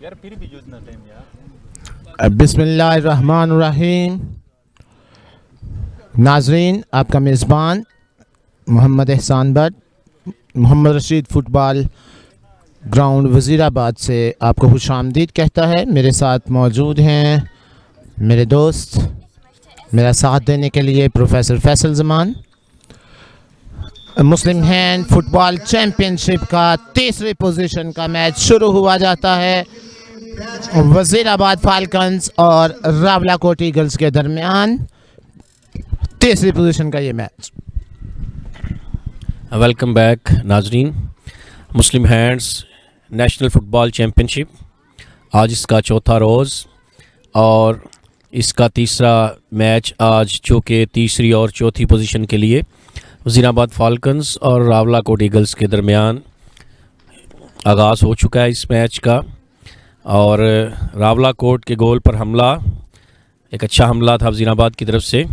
यार फिर भी यूज टाइम यार। बिस्मिल्लाहिर्रहमानिर्रहीम। नाजरीन, आपका मेज़बान मोहम्मद एहसान बट मोहम्मद रशीद फ़ुटबॉल ग्राउंड वज़ीराबाद से आपको खुशामदीद कहता है। मेरे साथ मौजूद हैं मेरे दोस्त, मेरा साथ देने के लिए प्रोफेसर फैसल ज़मान। मुस्लिम हैंड फुटबॉल चैम्पियनशिप का तीसरी पोजीशन का मैच शुरू हुआ जाता है वज़ीराबाद फाल्कन्स और रावलाकोट ईगल्स के दरमियान। तीसरी पोजीशन का ये मैच। वेलकम बैक नाजरीन। मुस्लिम हैंड्स नेशनल फ़ुटबॉल चैम्पियनशिप आज इसका चौथा रोज़ और इसका तीसरा मैच आज, जो कि तीसरी और चौथी पोजीशन के लिए वज़ीराबाद फाल्कन्स और रावलाकोट ईगल्स के दरमियान आगाज़ हो चुका है इस मैच का। और रावलाकोट के गोल पर हमला एक अच्छा हमला था वज़ीराबाद की तरफ से।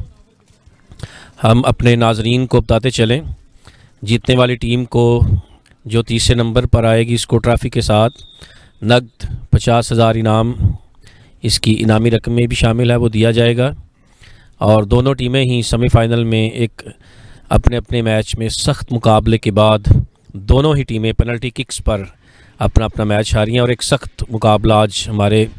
हम अपने नाजरीन को बताते चलें, जीतने वाली टीम को जो तीसरे नंबर पर आएगी इसको ट्रॉफ़ी के साथ नकद 50,000 इनाम, इसकी इनामी रकम में भी शामिल है, वो दिया जाएगा। और दोनों टीमें ही सेमीफाइनल में एक अपने अपने मैच में सख्त मुकाबले के बाद दोनों ही टीमें पेनल्टी किक्स पर अपना अपना मैच हारी हैं। और एक सख्त मुकाबला आज हमारे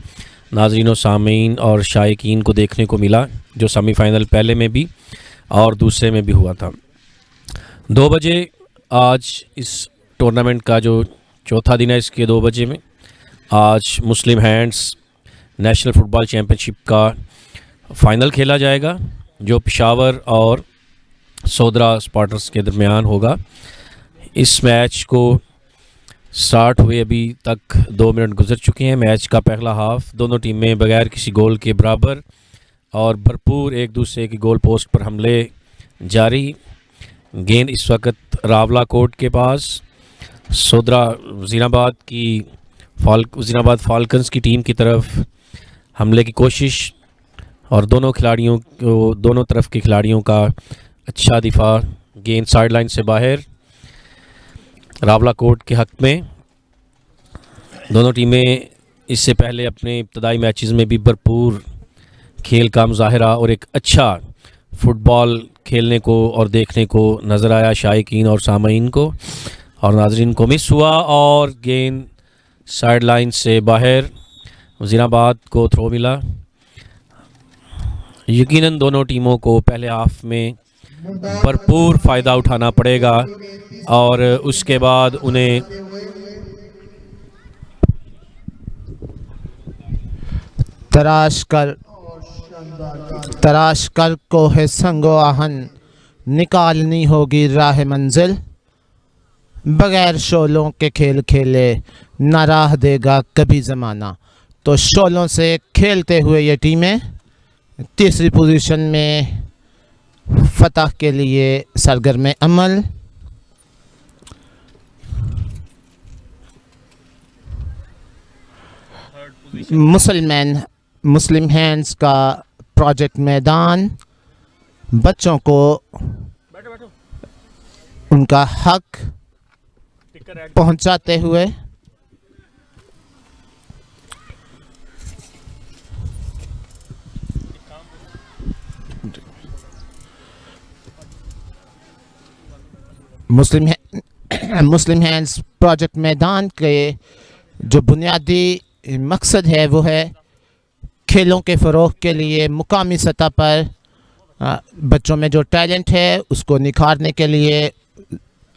नाज़रीन व सामीन और शायकीन को देखने को मिला, जो सेमीफाइनल पहले में भी और दूसरे में भी हुआ था। 2 बजे आज इस टूर्नामेंट का जो चौथा दिन है, इसके 2 बजे में आज मुस्लिम हैंड्स नेशनल फ़ुटबॉल चैम्पियनशिप का फ़ाइनल खेला जाएगा, जो पेशावर और सोदरा स्पार्टर्स के दरमियान होगा। इस मैच को स्टार्ट हुए अभी तक 2 मिनट गुजर चुके हैं। मैच का पहला हाफ दोनों टीमें बगैर किसी गोल के बराबर और भरपूर एक दूसरे की गोल पोस्ट पर हमले जारी। गेंद इस वक्त रावलाकोट के पास, सोदरा वज़ीराबाद फाल्कन्स की टीम की तरफ हमले की कोशिश और दोनों तरफ के खिलाड़ियों का अच्छा दिफा। गेंद साइड लाइन से बाहर रावलाकोट के हक़ में। दोनों टीमें इससे पहले अपने इब्तदाई मैचेस में भी भरपूर खेल का मुज़ाहरा और एक अच्छा फ़ुटबॉल खेलने को और देखने को नज़र आया शायकीन और सामीन को, और नाज़रीन को मिस हुआ और गेंद साइड लाइन से बाहर वज़ीराबाद को थ्रो मिला। यकीनन दोनों टीमों को पहले हाफ में भरपूर फ़ायदा उठाना पड़ेगा और उसके बाद उन्हें तराश कर को है संगो आहन, निकालनी होगी राह मंजिल। बगैर शोलों के खेल खेले ना राह देगा कभी ज़माना। तो शोलों से खेलते हुए ये टीमें तीसरी पोजीशन में फतह के लिए सरगर्म अमल। मुस्लिम हैंड्स का प्रोजेक्ट मैदान बच्चों को उनका हक पहुंचाते हुए मुस्लिम हैंड्स प्रोजेक्ट मैदान के जो बुनियादी मकसद है वो है खेलों के फ़रोग़ के लिए मुकामी सतह पर बच्चों में जो टैलेंट है उसको निखारने के लिए,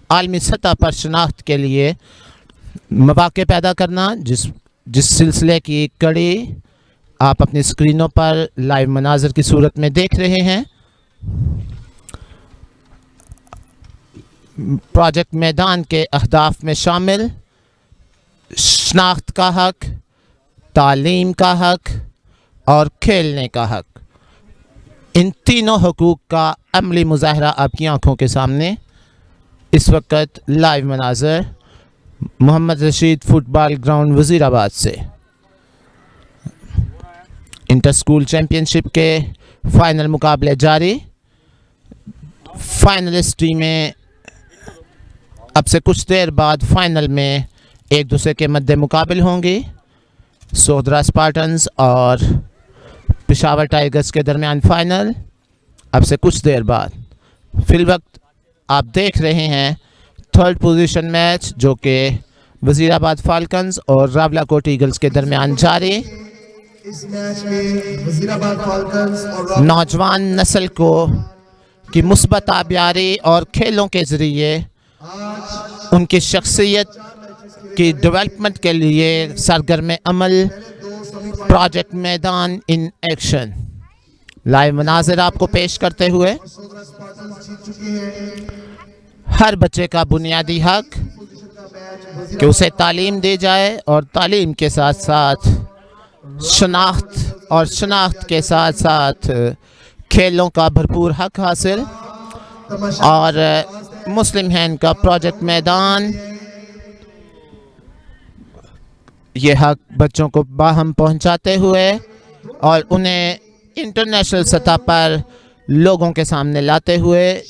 आलमी सतह पर शनाख्त के लिए मौक़े पैदा करना, जिस सिलसिले की कड़ी आप अपनी स्क्रीनों पर लाइव मनाज़र की सूरत में देख रहे हैं। प्रोजेक्ट मैदान के अहदाफ में शामिल शनाख्त का हक, तालीम का हक और खेलने का हक, इन तीनों हकूक़ का अमली मुज़ाहरा आपकी आँखों के सामने इस वक्त live Manazir Mohammad Rashid football ground Wazirabad से। इंटर स्कूल चैम्पियनशिप के फ़ाइनल मुकाबले जारी। फाइनलिस्ट टीमें अब से कुछ देर बाद फाइनल में एक दूसरे के मद्दे मुकाबिल होंगी। सोहदरा स्पार्टन्स और पेशावर टाइगर्स के दरमियान फाइनल अब से कुछ देर बाद। फिल वक्त आप देख रहे हैं थर्ड पोजीशन मैच जो कि वज़ीराबाद फाल्कन्स और रावलाकोट ईगल्स के दरमियान जारी। इस मैच में वज़ीराबाद फाल्कन्स और नौजवान नस्ल को की मुस्बत आबियारी और खेलों के ज़रिए उनकी शख्सियत की डेवलपमेंट के लिए सरगर्म अमल प्रोजेक्ट मैदान इन एक्शन लाइव मनाज़िर आपको पेश करते हुए हर बच्चे का बुनियादी हक कि उसे तालीम दी जाए और तालीम के साथ साथ शनाख्त के साथ साथ खेलों का भरपूर हक हासिल। और मुस्लिम हैंड का प्रोजेक्ट मैदान ये हक बच्चों को बाहम पहुंचाते हुए और उन्हें इंटरनेशनल सतह पर लोगों के सामने लाते हुए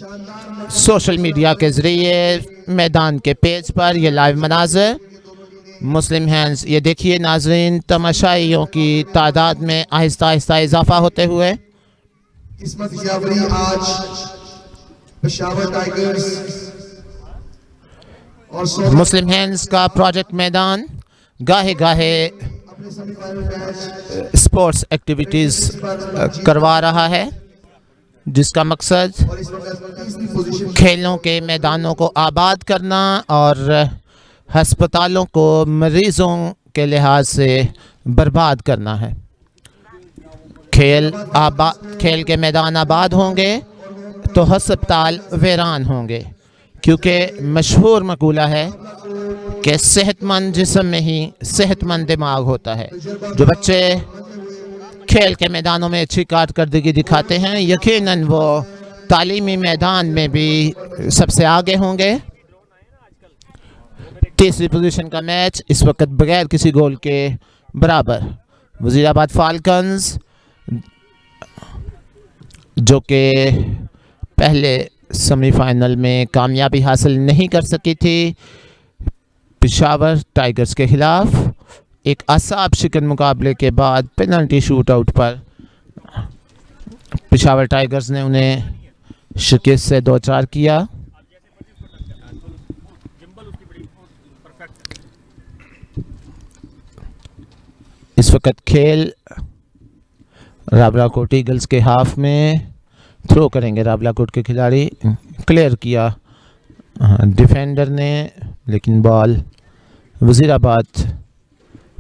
सोशल मीडिया के ज़रिए मैदान के पेज पर ये लाइव मनाज़र मुस्लिम हैंड्स। ये देखिए नाजरीन, तमाशाइयों की तादाद में आहिस्ता आहिस्ता इजाफा होते हुए किस्मत यावरी आज पेशावर टाइगर्स और मुस्लिम हैंड्स का प्रोजेक्ट मैदान गाहे गाहे अपने सेमीफाइनल मैच स्पोर्ट्स एक्टिविटीज़ करवा रहा है जिसका मकसद और इस वक्त तीसरी पोजीशन खेलों के मैदानों को आबाद करना और हस्पतालों को मरीज़ों के लिहाज से बर्बाद करना है। खेल के मैदान आबाद होंगे तो हस्पताल वीरान होंगे, क्योंकि मशहूर मकूला है कि सेहतमंद जिस्म में ही सेहतमंद दिमाग होता है। जो बच्चे खेल के मैदानों में अच्छी कारकर्दगी दिखाते हैं यकीनन वो तालीमी मैदान में भी सबसे आगे होंगे। तीसरी पोजीशन का मैच इस वक्त बगैर किसी गोल के बराबर। वज़ीराबाद फाल्कन्स जो कि पहले सेमीफाइनल में कामयाबी हासिल नहीं कर सकी थी पेशावर टाइगर्स के खिलाफ, एक असाब शिकन मुकाबले के बाद पेनल्टी शूट आउट पर पेशावर टाइगर्स ने उन्हें शिकस्त से 2-4 किया। इस वक्त खेल रावलाकोट ईगल्स के हाफ में थ्रो करेंगे रावलाकोट के खिलाड़ी। क्लियर किया डिफेंडर ने, लेकिन बॉल वज़ीराबाद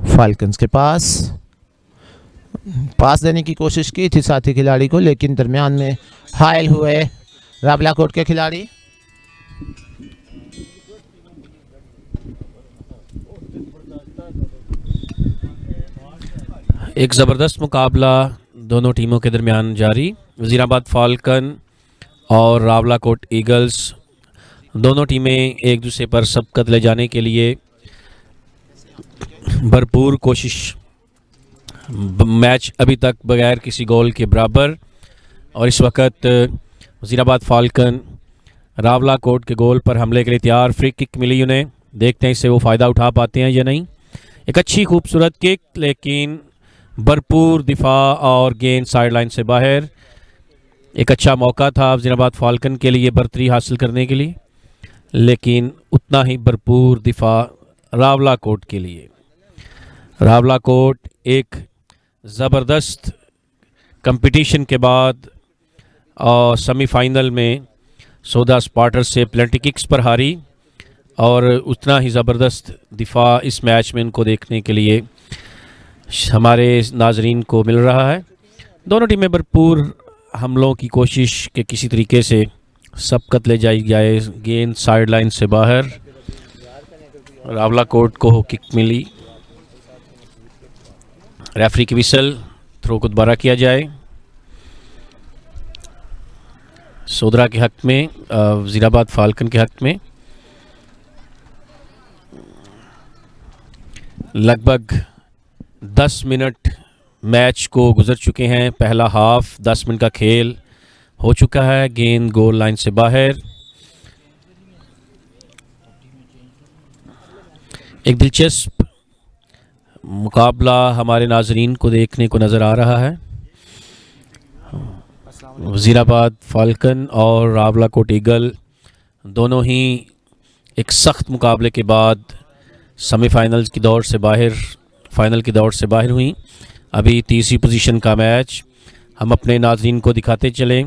फाल्कन्स के पास देने की कोशिश की थी साथी खिलाड़ी को, लेकिन दरमियान में हायल हुए रावलाकोट के खिलाड़ी। एक ज़बरदस्त मुकाबला दोनों टीमों के दरमियान जारी। वज़ीराबाद फाल्कन और रावलाकोट ईगल्स दोनों टीमें एक दूसरे पर सबकत ले जाने के लिए भरपूर कोशिश। मैच अभी तक बगैर किसी गोल के बराबर और इस वक्त वज़ीराबाद फाल्कन रावलाकोट के गोल पर हमले के लिए तैयार। फ्री किक मिली उन्हें, देखते हैं इससे वो फ़ायदा उठा पाते हैं या नहीं। एक अच्छी खूबसूरत किक, लेकिन भरपूर दिफा और गेंद साइड लाइन से बाहर। एक अच्छा मौका था वज़ीराबाद फाल्कन के लिए बर्तरी हासिल करने के लिए, लेकिन उतना ही भरपूर दिफा रावलाकोट के लिए। रावलाकोट एक ज़बरदस्त कंपटीशन के बाद और सेमीफाइनल में सोहदरा स्पार्टन्स से पेनल्टी किक्स पर हारी, और उतना ही ज़बरदस्त दिफा इस मैच में इनको देखने के लिए हमारे नाजरीन को मिल रहा है। दोनों टीमें भरपूर हमलों की कोशिश के किसी तरीके से सबकत ले जाई जाए। गेंद साइड लाइन से बाहर, रावलाकोट को किक मिली। रेफरी की विसल, थ्रो को दोबारा किया जाए सोहदरा के हक में, वज़ीराबाद फाल्कन के हक में। लगभग 10 मिनट मैच को गुजर चुके हैं। पहला हाफ 10 मिनट का खेल हो चुका है। गेंद गोल लाइन से बाहर। एक दिलचस्प मुकाबला हमारे नाजरीन को देखने को नज़र आ रहा है। वज़ीराबाद फाल्कन और रावलाकोट ईगल दोनों ही एक सख्त मुकाबले के बाद सेमीफाइनल्स की दौड़ से बाहर, फाइनल की दौड़ से बाहर हुई। अभी तीसरी पोजीशन का मैच हम अपने नाज़रीन को दिखाते चलें।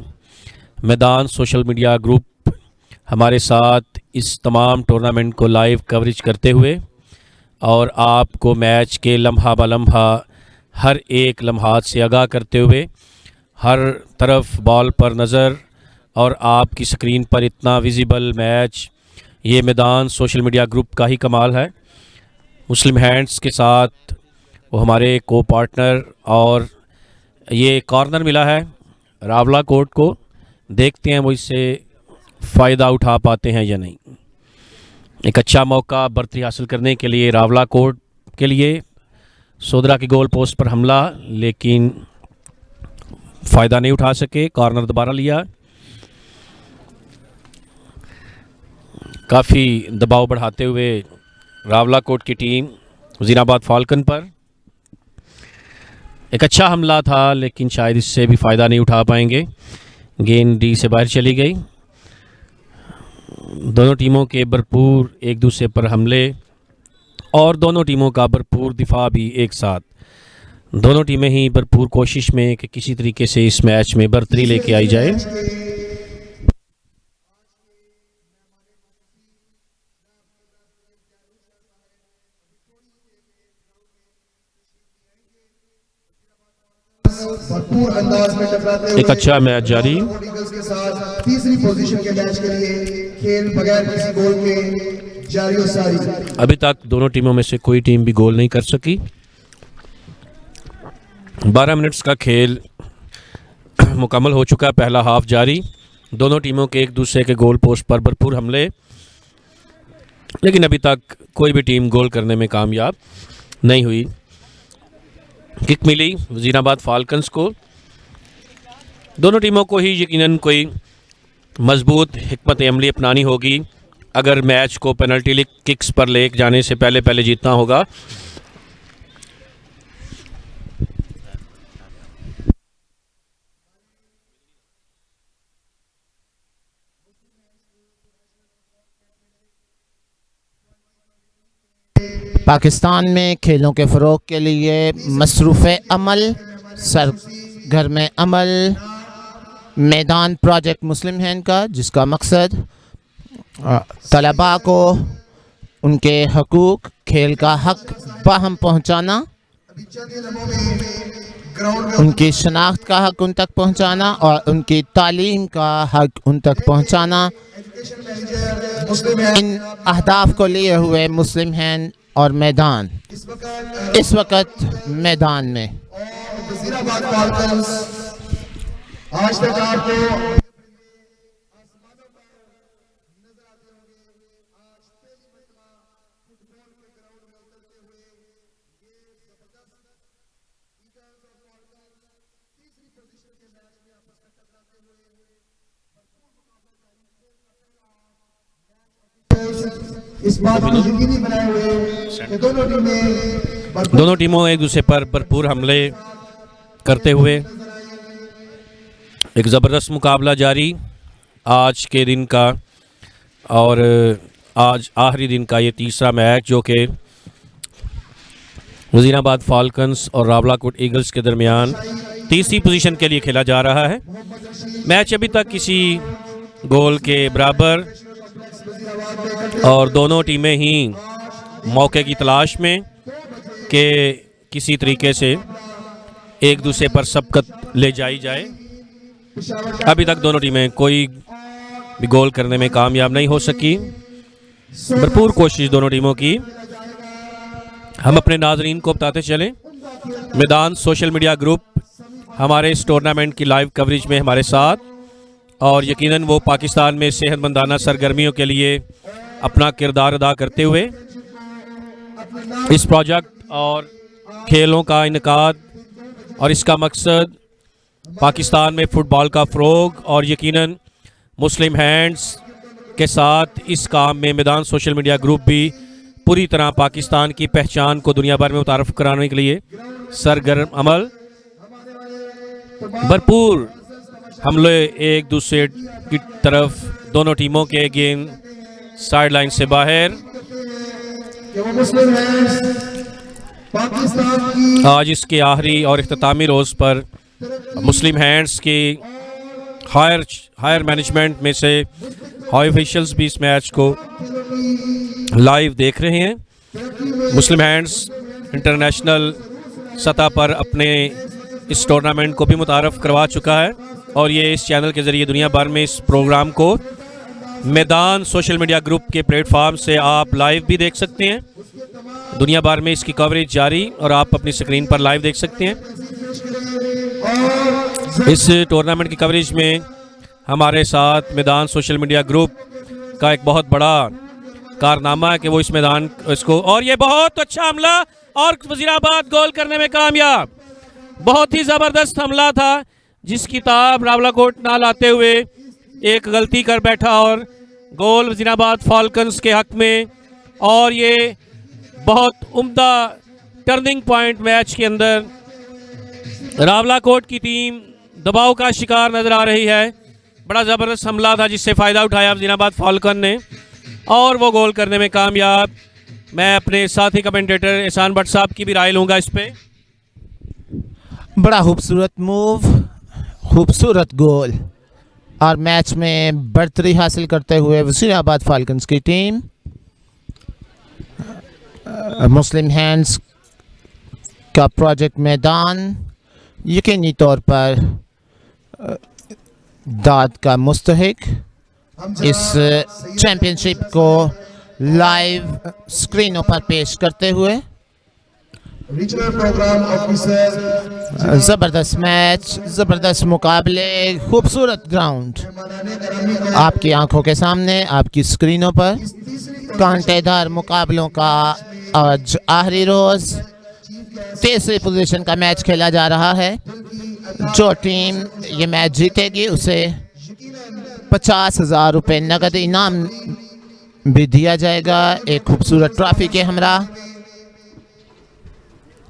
मैदान सोशल मीडिया ग्रुप हमारे साथ इस तमाम टूर्नामेंट को लाइव कवरेज करते हुए और आपको मैच के लम्हा ब लम्हा हर एक लम्हात से आगाह करते हुए, हर तरफ बॉल पर नज़र और आपकी स्क्रीन पर इतना विजिबल मैच, ये मैदान सोशल मीडिया ग्रुप का ही कमाल है। मुस्लिम हैंड्स के साथ वो हमारे को पार्टनर, और ये कॉर्नर मिला है रावलाकोट को। देखते हैं वो इससे फ़ायदा उठा पाते हैं या नहीं। एक अच्छा मौका बर्तरी हासिल करने के लिए रावलाकोट के लिए। सोदरा की गोल पोस्ट पर हमला, लेकिन फ़ायदा नहीं उठा सके। कॉर्नर दोबारा लिया। काफ़ी दबाव बढ़ाते हुए रावलाकोट की टीम वज़ीराबाद फाल्कन पर। एक अच्छा हमला था, लेकिन शायद इससे भी फ़ायदा नहीं उठा पाएंगे। गेंद डी से बाहर चली गई। दोनों टीमों के भरपूर एक दूसरे पर हमले और दोनों टीमों का भरपूर दिफा भी एक साथ। दोनों टीमें ही भरपूर कोशिश में कि किसी तरीके से इस मैच में बढ़तरी लेके आई जाए। भरपूर अंदाज में टकराते हुए एक अच्छा मैच जारी। ईगल्स के साथ तीसरी पोजीशन के मैच के लिए खेल बगैर किसी गोल के जारी और सारी। अभी तक दोनों टीमों में से कोई टीम भी गोल नहीं कर सकी। 12 मिनट्स का खेल मुकम्मल हो चुका है। पहला हाफ जारी। दोनों टीमों के एक दूसरे के गोल पोस्ट पर भरपूर हमले, लेकिन अभी तक कोई भी टीम गोल करने में कामयाब नहीं हुई। किक मिली वज़ीराबाद फाल्कन्स को। दोनों टीमों को ही यकीनन कोई मजबूत हिकमत अमली अपनानी होगी अगर मैच को पेनल्टी किक्स पर ले जाने से पहले जीतना होगा। पाकिस्तान में खेलों के फ़रोग के लिए मसरूफ़ अमल सरगर्म अमल मैदान प्रोजेक्ट मुस्लिम हैंड का, जिसका मकसद तलबा को उनके हकूक़, खेल का हक बाहम पहुँचाना, उनकी शनाख्त का हक उन तक पहुँचाना और उनकी तालीम का हक उन तक पहुँचाना। इन अहदाफ को लिए हुए मुस्लिम हैंड और मैदान इस वक्त मैदान में। वज़ीराबाद फाल्कन्स आज तक आपको इस बात को यकीनी बनाए हुए कि दोनों टीमों एक दूसरे पर भरपूर हमले करते हुए एक ज़बरदस्त मुकाबला जारी आज के दिन का। और आज आखिरी दिन का ये तीसरा मैच जो कि वज़ीराबाद फाल्कन्स और रावलाकोट ईगल्स के दरमियान तीसरी पोजीशन के लिए खेला जा रहा है। मैच अभी तक किसी गोल के बराबर और दोनों टीमें ही मौके की तलाश में कि किसी तरीके से एक दूसरे पर सबकत ले जाई जाए। अभी तक दोनों टीमें कोई भी गोल करने में कामयाब नहीं हो सकी। भरपूर कोशिश दोनों टीमों की। हम अपने नाजरीन को बताते चलें, मैदान सोशल मीडिया ग्रुप हमारे इस टूर्नामेंट की लाइव कवरेज में हमारे साथ, और यकीनन वो पाकिस्तान में सेहतमंदाना सरगर्मियों के लिए अपना किरदार अदा करते हुए इस प्रोजेक्ट और खेलों का इनकाद और इसका मकसद पाकिस्तान में फ़ुटबॉल का फ़रोग और यकीनन मुस्लिम हैंड्स के साथ इस काम में मैदान सोशल मीडिया ग्रुप भी पूरी तरह पाकिस्तान की पहचान को दुनिया भर में मुतारफ़ कराने के लिए सरगर्म अमल, भरपूर हमले एक दूसरे की तरफ, दोनों टीमों के गेंद साइड लाइन से बाहर। मुस्लिम हैंड्स पाकिस्तान की आज इसके आखिरी और इख्तितामी रोज़ पर मुस्लिम हैंड्स की हायर मैनेजमेंट में से हाई ऑफिशियल्स भी इस मैच को लाइव देख रहे हैं। मुस्लिम हैंड्स इंटरनेशनल सतह पर अपने इस टूर्नामेंट को भी मुतारफ़ करवा चुका है और ये इस चैनल के ज़रिए दुनिया भर में इस प्रोग्राम को मैदान सोशल मीडिया ग्रुप के प्लेटफॉर्म से आप लाइव भी देख सकते हैं। दुनिया भर में इसकी कवरेज जारी और आप अपनी स्क्रीन पर लाइव देख सकते हैं। इस टूर्नामेंट की कवरेज में हमारे साथ मैदान सोशल मीडिया ग्रुप का एक बहुत बड़ा कारनामा है कि वो इस मैदान इसको, और ये बहुत अच्छा हमला और वजीराबाद गोल करने में कामयाब। बहुत ही ज़बरदस्त हमला था जिसकी ताब रावलाकोट ना लाते हुए एक गलती कर बैठा और गोल वजीराबाद फाल्कन्स के हक में। और ये बहुत उम्दा टर्निंग पॉइंट मैच के अंदर रावलाकोट की टीम दबाव का शिकार नज़र आ रही है। बड़ा ज़बरदस्त हमला था जिससे फ़ायदा उठाया वजीराबाद फाल्कन ने और वो गोल करने में कामयाब। मैं अपने साथी कमेंटेटर एहसान भट्ट साहब की भी राय लूँगा इस पर। बड़ा खूबसूरत मूव, खूबसूरत गोल और मैच में बढ़तरी हासिल करते हुए वज़ीराबाद फाल्कन्स की टीम मुस्लिम हैंड्स का प्रोजेक्ट मैदान यकीनी तौर पर दाद का मुस्तहिक। इस चैम्पियनशिप को लाइव स्क्रीनों पर पेश करते हुए रीजनल प्रोग्राम ऑफिसर ज़बरदस्त मैच, ज़बरदस्त मुकाबले, खूबसूरत ग्राउंड आपकी आंखों के सामने, आपकी स्क्रीनों पर। कांटेदार मुकाबलों का आज आखिरी रोज़ तीसरी पोजीशन का मैच खेला जा रहा है। जो टीम ये मैच जीतेगी उसे 50,000 रुपये नगद इनाम भी दिया जाएगा, एक खूबसूरत ट्रॉफी के हमरा।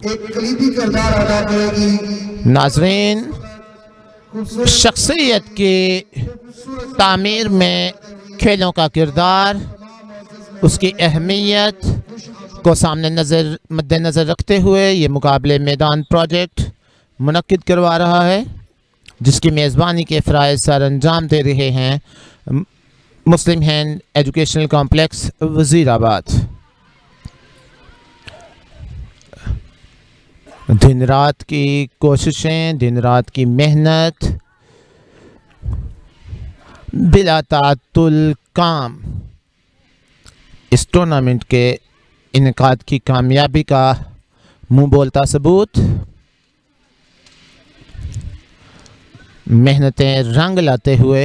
एक कलीदी किरदार अदा करेगी। नाजरीन, शख्सियत की तामीर में खेलों का किरदार, उसकी अहमियत को सामने मद्देनज़र रखते हुए ये मुकाबले मैदान प्रोजेक्ट मुनक्किद करवा रहा है, जिसकी मेज़बानी के फ़राइज़ सर अंजाम दे रहे हैं मुस्लिम हैंड एजुकेशनल कॉम्प्लेक्स वज़ीराबाद। दिन रात की कोशिशें, दिन रात की मेहनत, बिला तातुल काम इस टूर्नामेंट के इनेकाद की कामयाबी का मुंह बोलता सबूत। मेहनतें रंग लाते हुए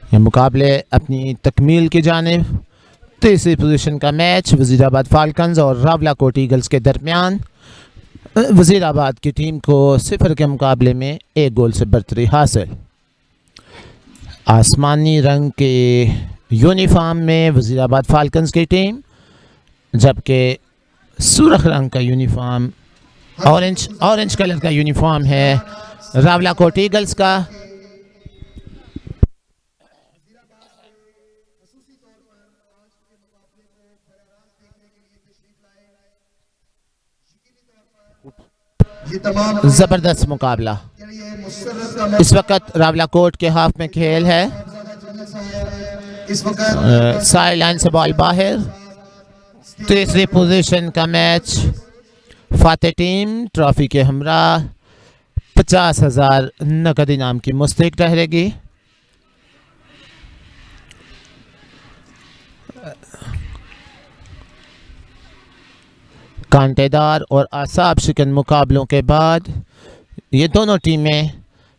ये मुकाबले अपनी तकमील की जानिब। तीसरी पोजीशन का मैच वज़ीराबाद फाल्कन्स और रावलाकोट ईगल्स के दरमियान। वज़ीराबाद की टीम को 0 के मुकाबले में 1 गोल से बढ़तरी हासिल। आसमानी रंग के यूनिफॉर्म में वज़ीराबाद फाल्कन्स की टीम, जबकि सुर्ख रंग का यूनिफॉर्म, ऑरेंज कलर का यूनिफॉर्म है रावलाकोट ईगल्स का। ज़बरदस्त मुकाबला इस वक्त रावलाकोट के हाफ में खेल है। साइड लाइन से बॉल बाहर। तीसरी पोजीशन का मैच फाते टीम ट्रॉफी के हमरा 50,000 नकद इनाम की मुस्तहिक ठहरेगी। कांटेदार और आसाब शिकन मुकाबलों के बाद ये दोनों टीमें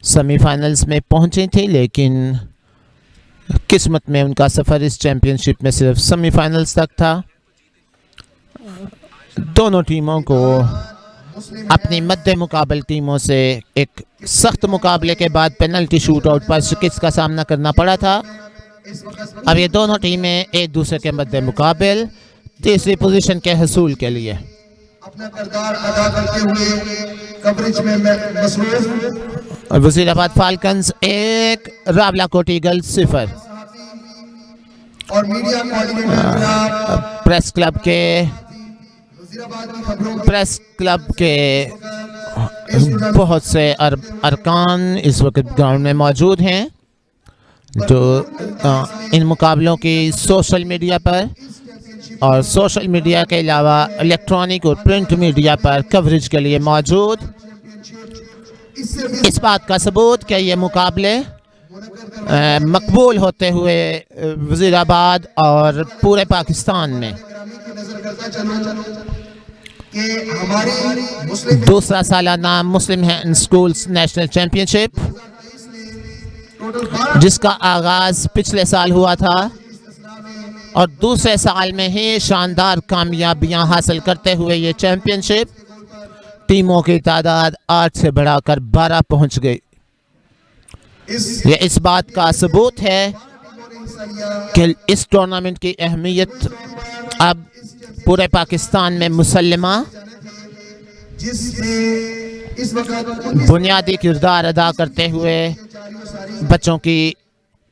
सेमीफाइनल्स में पहुंची थी, लेकिन किस्मत में उनका सफ़र इस चैम्पियनशिप में सिर्फ सेमीफाइनल्स तक था। दोनों टीमों को अपनी मद्दे मुकाबल टीमों से एक सख्त मुकाबले के बाद पेनल्टी शूट आउट पर शिकस्त का सामना करना पड़ा था। अब ये दोनों टीमें एक दूसरे के मद्दे मुकाबिल तीसरी पोजीशन के हसूल के लिए अपना किरदार अदा करते हुए कवरेज में मसरूफ। और वजीराबाद फाल्कन्स 1 रावलाकोट ईगल्स 0। और मीडिया कोऑर्डिनेटर प्रेस क्लब के वजीराबाद की खबरों प्रेस क्लब के बहुत से अरकान इस वक्त ग्राउंड में मौजूद हैं जो इन मुकाबलों की सोशल मीडिया पर और सोशल मीडिया के अलावा इलेक्ट्रॉनिक और प्रिंट मीडिया पर कवरेज के लिए मौजूद। इस बात का सबूत कि ये मुकाबले मकबूल होते हुए वजीराबाद और पूरे पाकिस्तान में दूसरा सालाना मुस्लिम हैंड स्कूल्स नेशनल चैम्पियनशिप जिसका आगाज़ पिछले साल हुआ था और दूसरे साल में ही शानदार कामयाबियां हासिल करते हुए ये चैम्पियनशिप टीमों की तादाद 8 से बढ़ाकर 12 पहुंच गई। ये इस बात का सबूत है कि इस टूर्नामेंट की अहमियत अब पूरे पाकिस्तान में मुसल्लमा बुनियादी किरदार अदा करते हुए बच्चों की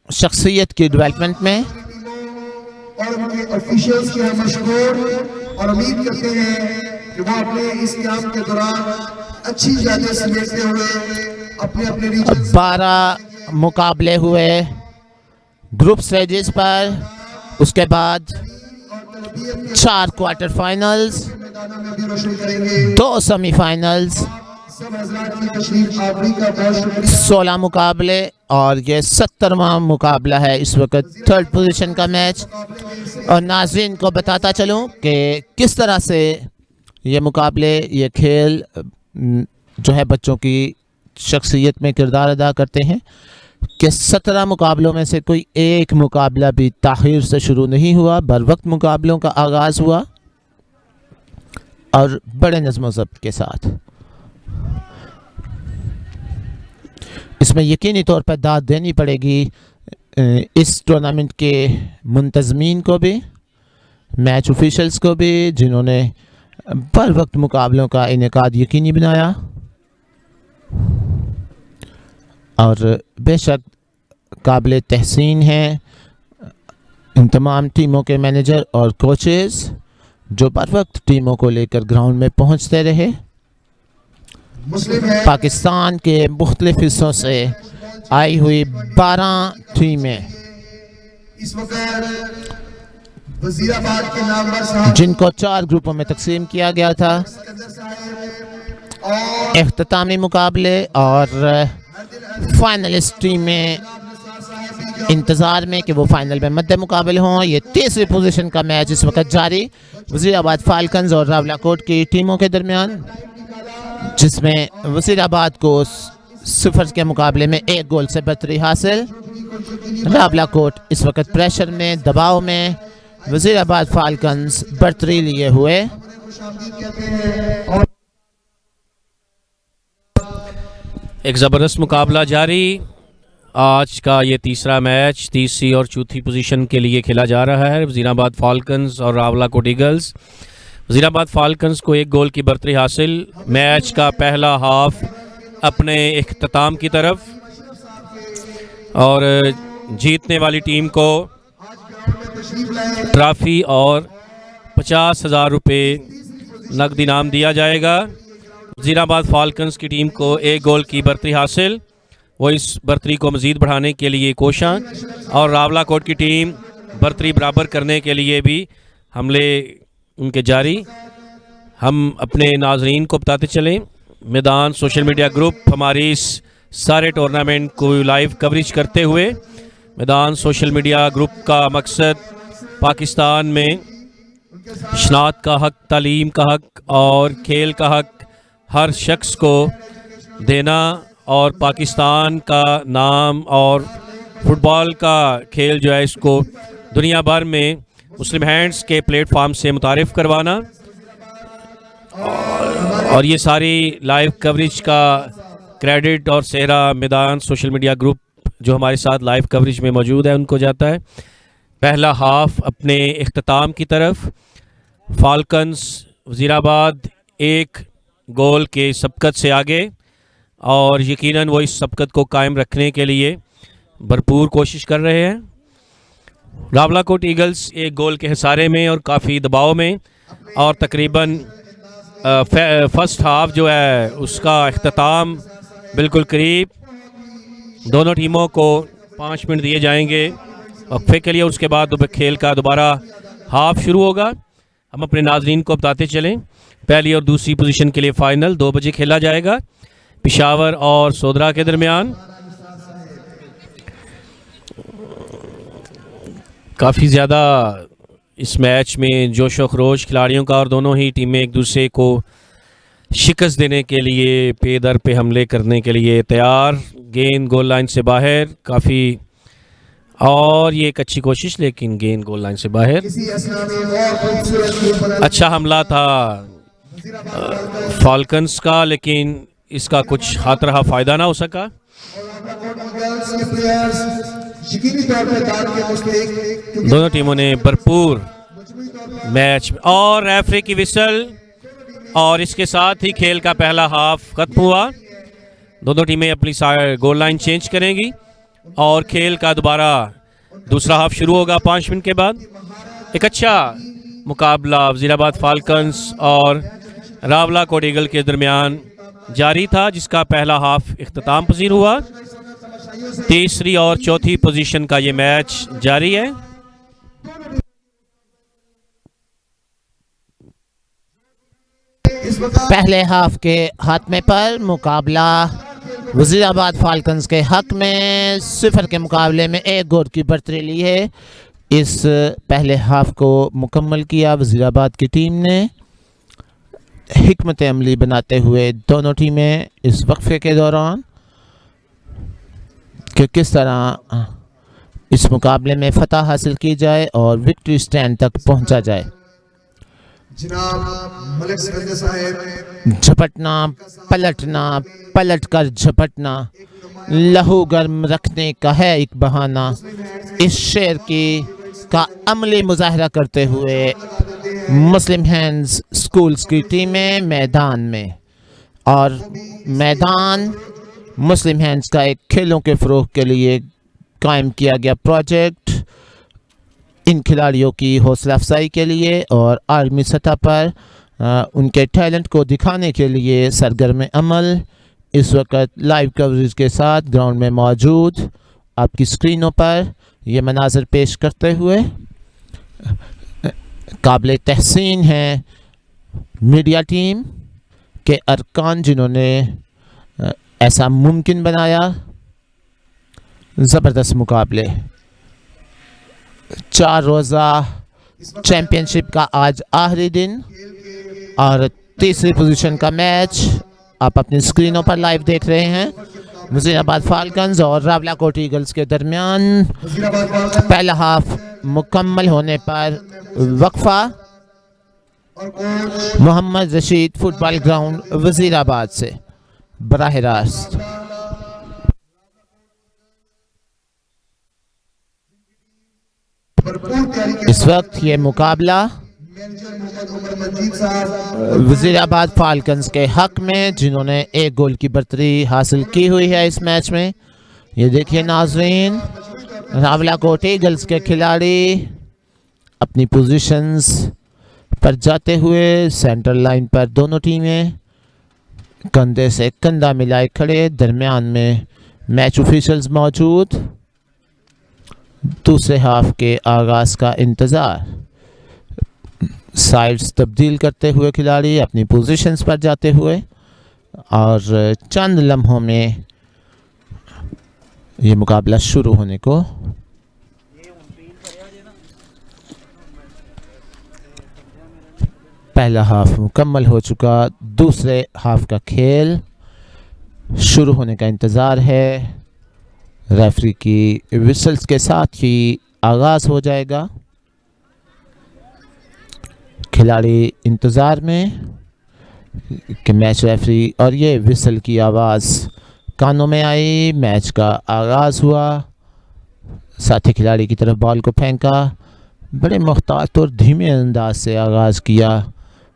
शख्सियत की डेवलपमेंट में और उनके ऑफिशियल्स के हम मशहूर और उम्मीद करते हैं कि वो अपने इस काम के दौरान अच्छी यादें समेटते हुए अपने अपने रीजन 12 मुकाबले हुए ग्रुप स्टेजेस पर, उसके बाद 4 क्वार्टर फाइनल्स, मैदानों में भी रोशन करेंगे। 2 सेमीफाइनल्स, सब हजरात की तशरीफ आवरी का बहुत शुक्रिया। 16 मुकाबले और ये 70वां मुकाबला है इस वक्त, 3rd पोजीशन का मैच। और नाज़रीन को बताता चलूँ कि किस तरह से ये मुकाबले, ये खेल जो है बच्चों की शख्सियत में किरदार अदा करते हैं कि 17 मुकाबलों में से कोई एक मुकाबला भी ताख़ीर से शुरू नहीं हुआ, बर वक्त मुकाबलों का आगाज़ हुआ और बड़े नज़्म ज़ब्त के साथ। इसमें यकीनी तौर पर दाद देनी पड़ेगी इस टूर्नामेंट के मुंतज़मीन को भी, मैच ऑफिशल्स को भी, जिन्होंने बर वक्त मुकाबलों का इनेकाद यकीनी बनाया। और बेशक काबिल तहसीन हैं इन तमाम टीमों के मैनेजर और कोचेस जो बर वक्त टीमों को लेकर ग्राउंड में पहुंचते रहे। पाकिस्तान के मुख्तलिफ हिस्सों से आई हुई 12 टीमें इस वक्त वजीराबाद के नामवर साहब जिनको 4 ग्रुपों में तकसीम किया गया था, इख्तितामी मुकाबले और फाइनलिस्ट टीमें इंतज़ार में कि वो फाइनल में मद्दे मुकाबले हों। ये तीसरी पोजीशन का मैच इस वक्त जारी वजीराबाद फाल्कन्स और रावलाकोट की टीमों के दरमियान, जिसमें वजीराबाद को 0 के मुकाबले में 1 गोल से बढ़तरी हासिल। रावलाकोट इस वक्त प्रेशर में, दबाव में, वजीराबाद फाल्कन्स बढ़तरी लिए हुए। एक ज़बरदस्त मुकाबला जारी। आज का ये तीसरा मैच तीसरी और चौथी पोजीशन के लिए खेला जा रहा है। वजीराबाद फाल्कन्स और रावलाकोट ईगल्स। वजीराबाद फाल्कन्स को 1 गोल की बढ़तरी हासिल। मैच का पहला हाफ अपने इख्तिताम की तरफ और जीतने वाली टीम को ट्रॉफी और 50,000 रुपये नकद इनाम दिया जाएगा। वजीराबाद फाल्कन्स की टीम को 1 गोल की बढ़तरी हासिल, वो इस बढ़तरी को मज़ीद बढ़ाने के लिए कोशां, और रावलाकोट की टीम बढ़तरी बराबर करने के लिए भी हमले उनके जारी। हम अपने नाजरीन को बताते चलें, मैदान सोशल मीडिया ग्रुप हमारी इस सारे टूर्नामेंट को लाइव कवरेज करते हुए, मैदान सोशल मीडिया ग्रुप का मकसद पाकिस्तान में शनाख्त का हक, तालीम का हक और खेल का हक हर शख्स को देना और पाकिस्तान का नाम और फुटबॉल का खेल जो है इसको दुनिया भर में मुस्लिम हैंड्स के प्लेटफॉर्म से मुतारिफ़ करवाना। और ये सारी लाइव कवरेज का क्रेडिट और सेहरा मैदान सोशल मीडिया ग्रुप जो हमारे साथ लाइव कवरेज में मौजूद है उनको जाता है। पहला हाफ अपने इख्तिताम की तरफ। फाल्कन्स वज़ीराबाद 1 गोल के सबकत से आगे और यकीनन वो इस सबकत को कायम रखने के लिए भरपूर कोशिश कर रहे हैं। रावलाकोट ईगल्स 1 गोल के हिसारे में और काफ़ी दबाव में और तकरीबन फर्स्ट हाफ जो है उसका इख्तिताम बिल्कुल करीब। दोनों टीमों को 5 मिनट दिए जाएंगे वक्फे के लिए, उसके बाद खेल का दोबारा हाफ शुरू होगा। हम अपने नाजरीन को बताते चलें पहली और दूसरी पोजीशन के लिए फ़ाइनल 2 बजे खेला जाएगा पेशावर और सोदरा के दरमियान। काफ़ी ज़्यादा इस मैच में जोश व खरोश खिलाड़ियों का और दोनों ही टीमें एक दूसरे को शिकस्त देने के लिए पे दर पे हमले करने के लिए तैयार। गेंद गोल लाइन से बाहर काफ़ी, और ये एक अच्छी कोशिश लेकिन गेंद गोल लाइन से बाहर। अच्छा हमला था फाल्कन्स का लेकिन इसका कुछ हाथ रहा फ़ायदा ना हो सका। दोनों टीमों ने भरपूर मैच और रेफरी की विसल और इसके साथ ही खेल का पहला हाफ खत्म हुआ। दोनों टीमें अपनी गोल लाइन चेंज करेंगी और खेल का दोबारा दूसरा हाफ शुरू होगा 5 मिनट के बाद। एक अच्छा मुकाबला वज़ीराबाद फाल्कन्स और रावलाकोट ईगल के दरमियान जारी था जिसका पहला हाफ इख्तिताम पजीर हुआ। तीसरी और चौथी पोजीशन का ये मैच जारी है। पहले हाफ के खात्मे पर मुकाबला वज़ीराबाद फाल्कन्स के हक में 0 के मुकाबले में 1 गोल की बढ़तरी ली है। इस पहले हाफ को मुकम्मल किया वज़ीराबाद की टीम ने हिकमत अमली बनाते हुए दोनों टीमें इस वक्फे के दौरान कि किस तरह इस मुकाबले में फतह हासिल की जाए और विक्ट्री स्टैंड तक पहुंचा जाए। जनाब मलिक सिकंदर साहब झपटना पलटना पलटकर झपटना लहू गर्म रखने का है एक बहाना, इस शेर का अमली मुजाहरा करते हुए मुस्लिम हैंड्स स्कूल्स की टीमें मैदान में। और मैदान मुस्लिम हैंड्स का एक खेलों के फ़रोग़ के लिए कायम किया गया प्रोजेक्ट, इन खिलाड़ियों की हौसला अफजाई के लिए और आलमी सतह पर उनके टैलेंट को दिखाने के लिए सरगर्म अमल इस वक्त लाइव कवरेज के साथ ग्राउंड में मौजूद आपकी स्क्रीनों पर ये मनाज़र पेश करते हुए काबिल तहसीन है मीडिया टीम के अरकान जिन्होंने ऐसा मुमकिन बनाया। ज़बरदस्त मुकाबले 4 रोज़ा चैम्पियनशिप का आज आखिरी दिन और तीसरी पोजीशन का मैच आप अपनी स्क्रीनों पर लाइव देख रहे हैं। वज़ीराबाद फाल्कन्स और रावलाकोट ईगल्स के दरमियान पहला हाफ मुकम्मल होने पर वक्फा। मोहम्मद रशीद फुटबॉल ग्राउंड वज़ीराबाद से बराह रास्त। इस वक्त ये मुकाबला वज़ीराबाद फाल्कन्स के हक में जिन्होंने 1 गोल की बढ़तरी हासिल की हुई है इस मैच में। ये देखिए नाजरीन, रावलाकोट ईगल्स के खिलाड़ी अपनी पोजीशंस पर जाते हुए सेंटर लाइन पर दोनों टीमें कंधे से कंधा मिलाए खड़े, दरमियान में मैच ऑफिशियल्स मौजूद। दूसरे हाफ के आगाज़ का इंतज़ार, साइड्स तब्दील करते हुए खिलाड़ी अपनी पोजीशंस पर जाते हुए और चंद लम्हों में ये मुकाबला शुरू होने को पहला हाफ मुकम्मल हो चुका, दूसरे हाफ का खेल शुरू होने का इंतज़ार है। रेफरी की विसल्स के साथ ही आगाज़ हो जाएगा। खिलाड़ी इंतज़ार में कि मैच रेफरी और ये विसल की आवाज़ कानों में आई। मैच का आगाज़ हुआ। साथी खिलाड़ी की तरफ बॉल को फेंका। बड़े मुख्तात और धीमे अंदाज से आगाज़ किया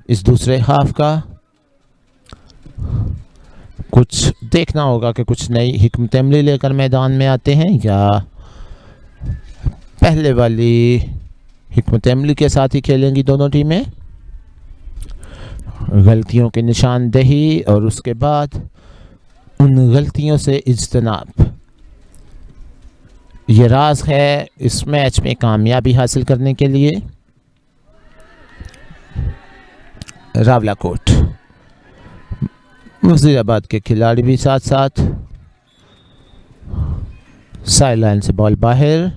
इस दूसरे हाफ का। कुछ देखना होगा कि कुछ नई हिकमत अमली लेकर मैदान में आते हैं या पहले वाली हिकमत अमली के साथ ही खेलेंगी दोनों टीमें। गलतियों की निशानदेही और उसके बाद उन गलतियों से इज्तनाब, ये राज है इस मैच में कामयाबी हासिल करने के लिए। रावलाकोट वज़ीराबाद के खिलाड़ी भी साथ साथ। साइड लाइन से बॉल बाहर।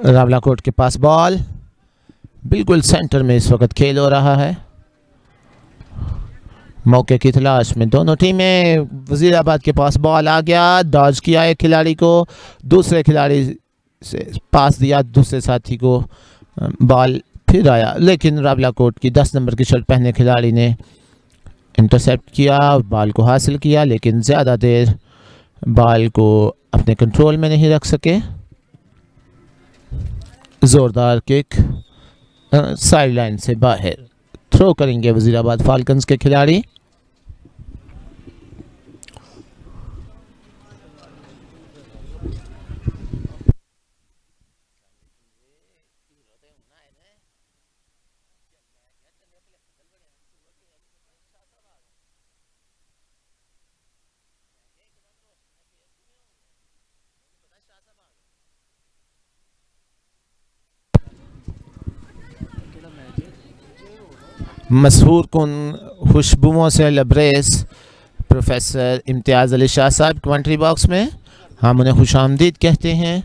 रावलाकोट के पास बॉल, बिल्कुल सेंटर में इस वक्त खेल हो रहा है। मौके की तलाश में दोनों टीमें। वज़ीराबाद के पास बॉल आ गया, डॉज किया एक खिलाड़ी को, दूसरे खिलाड़ी से पास दिया दूसरे साथी को, बॉल फिर आया, लेकिन रावलाकोट की 10 नंबर की शर्ट पहने खिलाड़ी ने इंटरसेप्ट किया, बॉल को हासिल किया, लेकिन ज़्यादा देर बॉल को अपने कंट्रोल में नहीं रख सके। ज़ोरदार किक साइड लाइन से बाहर। थ्रो करेंगे वज़ीराबाद फाल्कन्स के खिलाड़ी। मशहूर कुन खुशबुओं से लबरेज प्रोफेसर इम्तियाज़ अली शाह साहब कमेंट्री बॉक्स में, हम उन्हें खुशामदीद कहते हैं।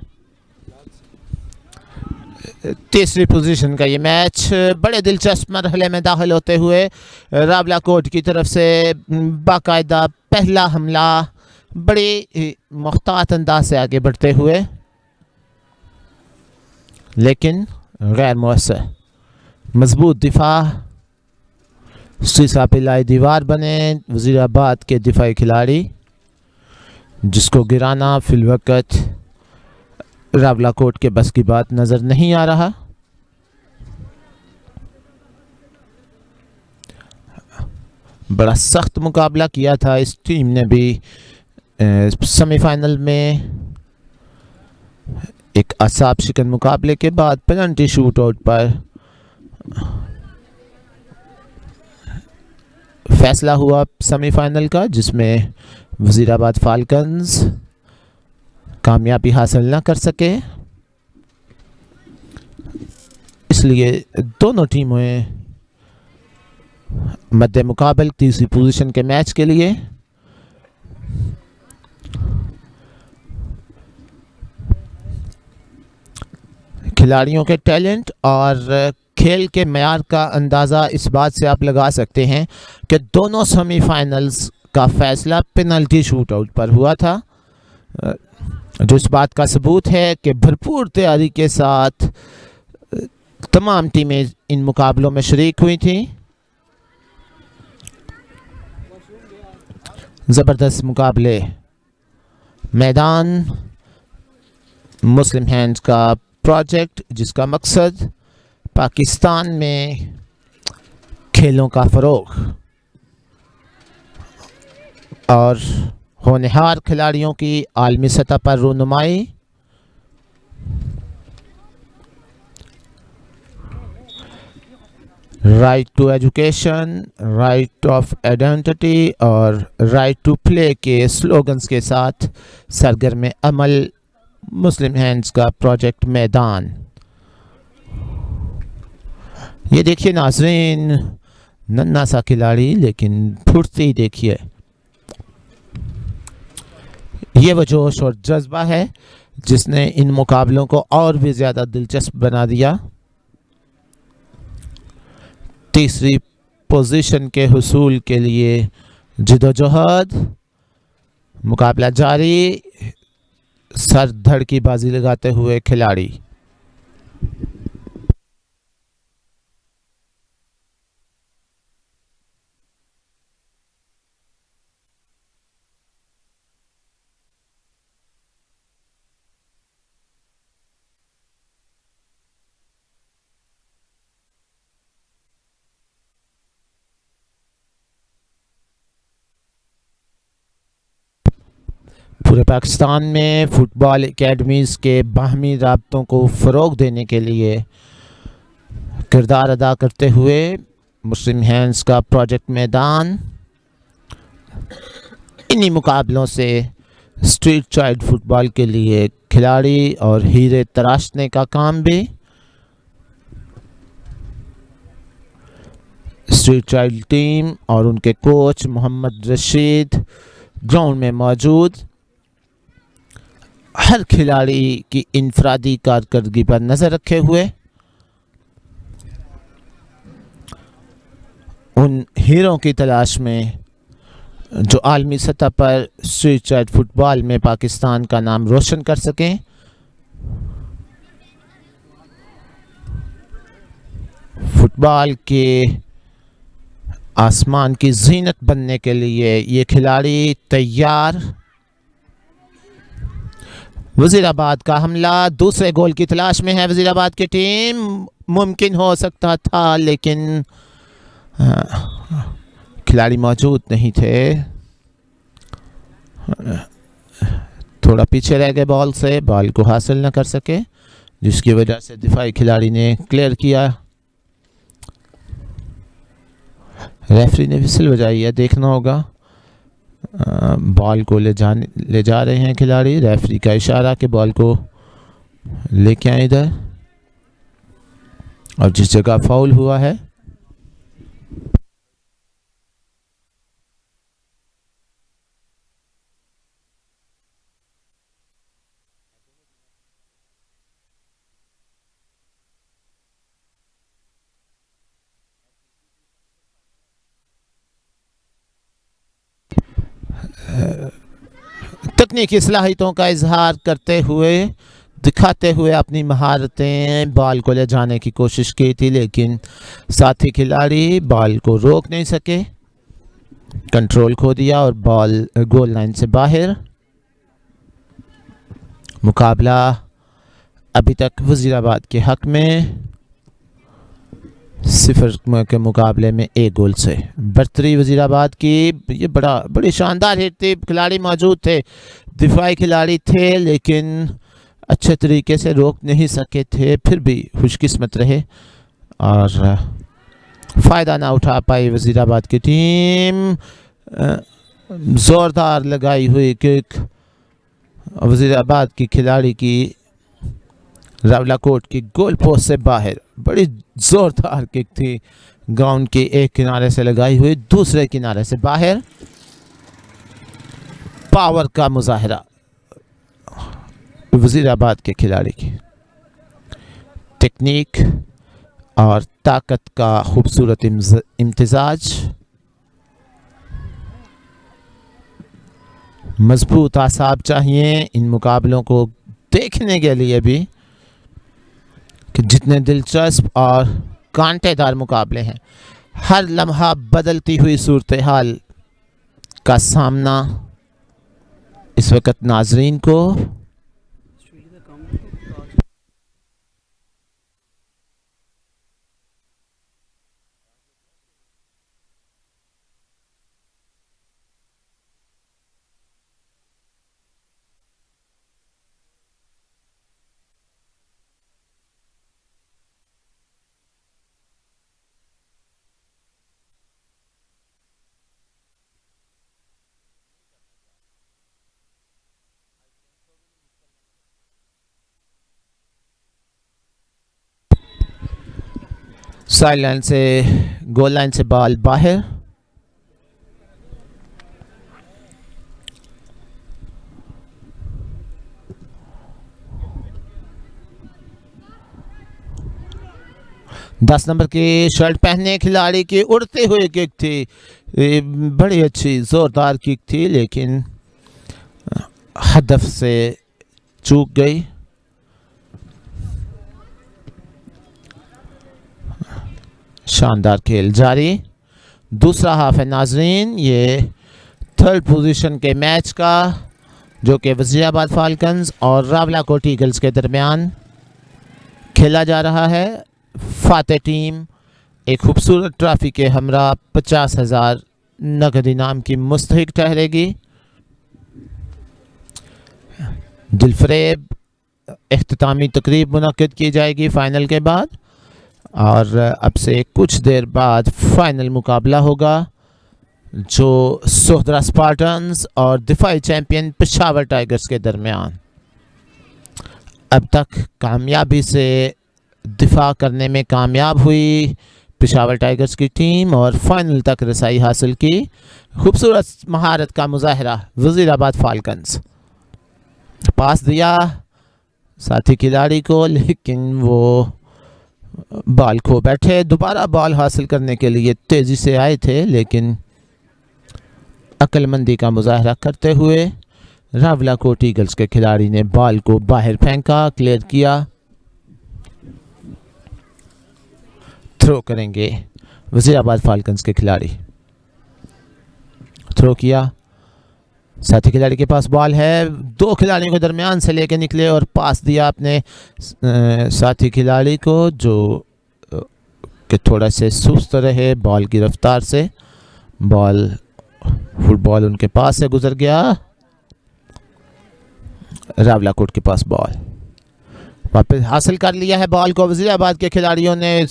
तीसरी पोजीशन का ये मैच बड़े दिलचस्प मरहले में दाखिल होते हुए रावलाकोट की तरफ से बाकायदा पहला हमला बड़ी मुख्तात अंदाज से आगे बढ़ते हुए, लेकिन गैर मुअस्सर। मजबूत दिफा, शीशा पिलाई दीवार बने वज़ीराबाद के दिफाई खिलाड़ी, जिसको गिराना फिलवक़्त रावलाकोट के बस की बात नज़र नहीं आ रहा। बड़ा सख्त मुकाबला किया था इस टीम ने भी सेमीफाइनल में। एक असाब शिकन मुकाबले के बाद पेनल्टी शूट आउट पर फैसला हुआ सेमीफाइनल का, जिसमें वज़ीराबाद फाल्कन्स कामयाबी हासिल न कर सके। इसलिए दोनों टीमें मद्दे मुकाबल तीसरी पोजीशन के मैच के लिए खिलाड़ियों के टैलेंट और खेल के मयार का अंदाज़ा इस बात से आप लगा सकते हैं कि दोनों सेमीफाइनल्स का फैसला पेनल्टी शूट आउट पर हुआ था, जो इस बात का सबूत है कि भरपूर तैयारी के साथ तमाम टीमें इन मुकाबलों में शरीक हुई थी। ज़बरदस्त मुकाबले। मैदान मुस्लिम हैंड्स का प्रोजेक्ट, जिसका मकसद पाकिस्तान में खेलों का फ़रोग़ और होनहार खिलाड़ियों की आलमी सतह पर रहनुमाई, right to education, right of identity और राइट टू प्ले के स्लोगन्स के साथ सरगर्म अमल मुस्लिम हैंड्स का प्रोजेक्ट मैदान। ये देखिए नाज़रीन, नन्हा सा खिलाड़ी लेकिन फुर्ती देखिए। ये वो जोश और जज्बा है जिसने इन मुकाबलों को और भी ज़्यादा दिलचस्प बना दिया। तीसरी पोजीशन के हुसूल के लिए जिदोजहद, मुकाबला जारी, सर धड़ की बाजी लगाते हुए खिलाड़ी। पूरे पाकिस्तान में फ़ुटबॉल एकेडमीज़ के बाहमी राब्तों को फ़रोग़ देने के लिए किरदार अदा करते हुए मुस्लिम हैंड्स का प्रोजेक्ट मैदान इन्हीं मुकाबलों से स्ट्रीट चाइल्ड फुटबॉल के लिए खिलाड़ी और हीरे तराशने का काम भी स्ट्रीट चाइल्ड टीम और उनके कोच मोहम्मद रशीद ग्राउंड में मौजूद हर खिलाड़ी की इनफरादी कारकर्दगी पर नज़र रखे हुए उन हीरों की तलाश में जो आलमी सतह पर स्ट्रीट चाइल्ड फुटबॉल में पाकिस्तान का नाम रोशन कर सकें। फुटबॉल के आसमान की जीनत बनने के लिए ये खिलाड़ी तैयार। वज़ीराबाद का हमला दूसरे गोल की तलाश में है वज़ीराबाद की टीम। मुमकिन हो सकता था लेकिन खिलाड़ी मौजूद नहीं थे, थोड़ा पीछे रह गए बॉल से, बॉल को हासिल न कर सके जिसकी वजह से दिफाई खिलाड़ी ने क्लियर किया। रेफरी ने विसल बजाई है, देखना होगा। बॉल को ले जा रहे हैं खिलाड़ी, रेफरी का इशारा कि बॉल को लेके आए इधर, और जिस जगह फाउल हुआ है तकनीकी सलाहियतों का इजहार करते हुए दिखाते हुए अपनी महारतें बॉल को ले जाने की कोशिश की थी, लेकिन साथी खिलाड़ी बॉल को रोक नहीं सके, कंट्रोल खो दिया और बॉल गोल लाइन से बाहर। मुकाबला अभी तक वज़ीराबाद के हक में 0 के मुकाबले में 1 गोल से बरतरी वज़ीराबाद की। ये बड़ी शानदार हिट थी, खिलाड़ी मौजूद थे, दिफाई खिलाड़ी थे लेकिन अच्छे तरीके से रोक नहीं सके थे, फिर भी खुशकिस्मत रहे और फ़ायदा ना उठा पाई वज़ीराबाद की टीम। ज़ोरदार लगाई हुई किक वज़ीराबाद की खिलाड़ी की रावलाकोट की गोल पोस्ट से बाहर, बड़ी ज़ोरदार किक थी, ग्राउंड के एक किनारे से लगाई हुई दूसरे किनारे से बाहर। पावर का मुजाहरा वज़ीराबाद के खिलाड़ी की, टेक्निक और ताकत का खूबसूरत इम्तिजाज। मजबूत आसाब चाहिए इन मुकाबलों को देखने के लिए भी कि जितने दिलचस्प और कांटेदार मुकाबले हैं, हर लम्हा बदलती हुई सूरत हाल का सामना इस वक्त नाजरीन को साइड लाइन से गोल लाइन से बॉल बाहर। दस नंबर की शर्ट पहने खिलाड़ी की उड़ते हुए किक थी, बड़ी अच्छी जोरदार किक थी लेकिन हदफ से चूक गई। शानदार खेल जारी, दूसरा हाफ है नाजरीन, ये 3rd पोजीशन के मैच का जो कि वज़ीराबाद फाल्कन्स और रावलाकोट ईगल्स के दरमियान खेला जा रहा है। फातेह टीम एक खूबसूरत ट्रॉफी के हमरा 50,000 नगद इनाम की मुस्तहिक ठहरेगी। दिलफरेब इख्तितामी तकरीब मुनक्किद की जाएगी फ़ाइनल के बाद, और अब से कुछ देर बाद फ़ाइनल मुकाबला होगा जो सोहदरा स्पार्टन्स और दिफाई चैम्पियन पेशावर टाइगर्स के दरमियान। अब तक कामयाबी से दिफा करने में कामयाब हुई पेशावर टाइगर्स की टीम और फाइनल तक रसाई हासिल की। खूबसूरत महारत का मुजाहरा वज़ीराबाद फाल्कन्स। पास दिया साथी खिलाड़ी को, लेकिन वो बॉल खो बैठे। दोबारा बॉल हासिल करने के लिए तेज़ी से आए थे, लेकिन अक्लमंदी का मुजाहरा करते हुए रावलाकोट ईगल्स के खिलाड़ी ने बॉल को बाहर फेंका, क्लियर किया। थ्रो करेंगे वज़ीराबाद फाल्कन्स के खिलाड़ी। थ्रो किया, साथी खिलाड़ी के पास बॉल है, दो खिलाड़ियों के दरमियान से लेके निकले और पास दिया अपने साथी खिलाड़ी को, जो कि थोड़ा से सुस्त रहे बॉल की रफ्तार से। फुटबॉल उनके पास से गुजर गया। रावलाकोट के पास बॉल वापस हासिल कर लिया है। बॉल को वज़ीराबाद के खिलाड़ियों ने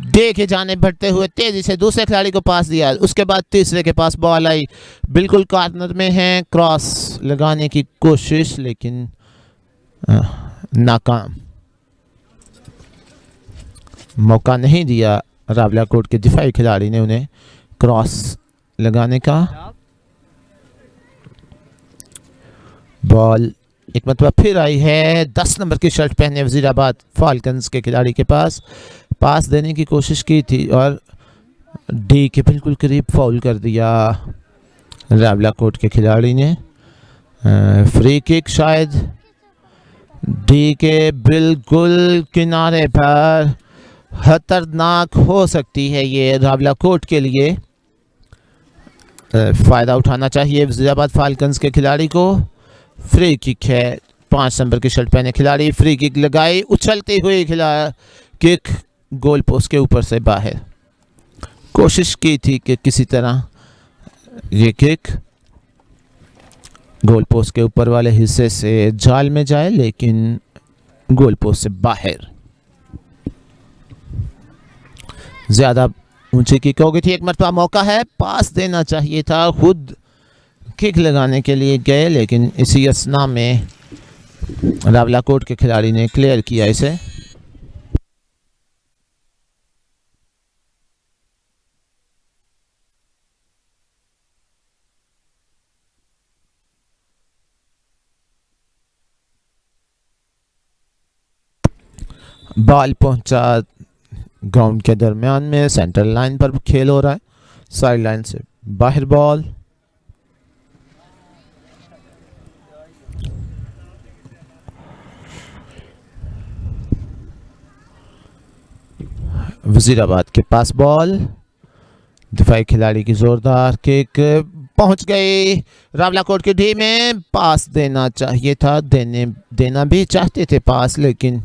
डे के जाने बढ़ते हुए तेज़ी से दूसरे खिलाड़ी को पास दिया। उसके बाद तीसरे के पास बॉल आई, बिल्कुल कॉर्नर में है। क्रॉस लगाने की कोशिश, लेकिन नाकाम। मौका नहीं दिया रावलाकोट के दिफाई खिलाड़ी ने उन्हें क्रॉस लगाने का। बॉल एक मतलब फिर आई है। 10 नंबर की शर्ट पहने वज़ीराबाद फाल्कन्स के खिलाड़ी के पास पास देने की कोशिश की थी और डी के बिल्कुल करीब फाउल कर दिया रावलाकोट के खिलाड़ी ने। फ्री किक शायद डी के बिल्कुल किनारे पर। खतरनाक हो सकती है ये रावलाकोट के लिए। फ़ायदा उठाना चाहिए वज़ीराबाद फाल्कन्स के खिलाड़ी को। फ्री किक है, 5 नंबर की शर्ट पहने खिलाड़ी फ्री किक लगाई, उछलती हुई किक गोल पोस्ट के ऊपर से बाहर। कोशिश की थी कि किसी तरह ये किक गोल पोस्ट के ऊपर वाले हिस्से से जाल में जाए, लेकिन गोल पोस्ट से बाहर। ज़्यादा ऊंची किक हो गई थी। एक मरतबा मौका है, पास देना चाहिए था, खुद किक लगाने के लिए गए, लेकिन इसी असना में रावलाकोट के खिलाड़ी ने क्लियर किया इसे। बॉल पहुंचा ग्राउंड के दरमियान में, सेंट्रल लाइन पर खेल हो रहा है, साइड लाइन से बाहर बॉल। वज़ीराबाद के पास बॉल, दिफाई खिलाड़ी की जोरदार किक पहुंच गई रावलाकोट की डी में। पास देना चाहिए था, देना भी चाहते थे पास, लेकिन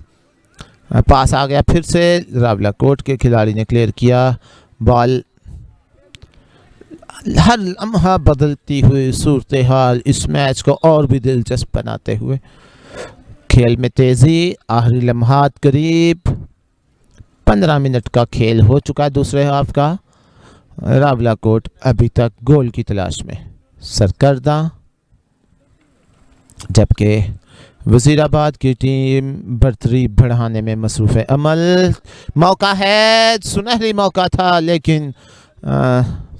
पास आ गया फिर से। रावलाकोट के खिलाड़ी ने क्लियर किया। बॉल हर लम्हा बदलती हुई सूरत हाल इस मैच को और भी दिलचस्प बनाते हुए खेल में तेज़ी। आखिरी लम्हात करीब 15 मिनट का खेल हो चुका है दूसरे हाफ का। रावलाकोट अभी तक गोल की तलाश में सरकर्दा, जबकि वज़ीराबाद की टीम बढ़तरी बढ़ाने में मसरूफ़ अमल। मौका है, सुनहरी मौका था, लेकिन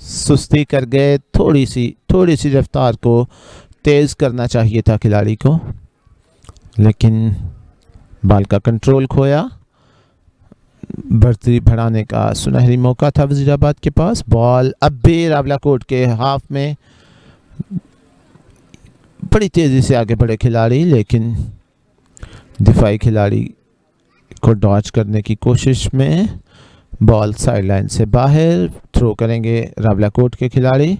सुस्ती कर गए। थोड़ी सी रफ्तार को तेज़ करना चाहिए था खिलाड़ी को, लेकिन बॉल का कंट्रोल खोया। बढ़तरी बढ़ाने का सुनहरी मौका था वज़ीराबाद के पास। बॉल अब भी रावलाकोट के हाफ में, बड़ी तेज़ी से आगे बढ़े खिलाड़ी, लेकिन दिफाई खिलाड़ी को डॉच करने की कोशिश में बॉल साइड लाइन से बाहर। थ्रो करेंगे रावलाकोट के खिलाड़ी।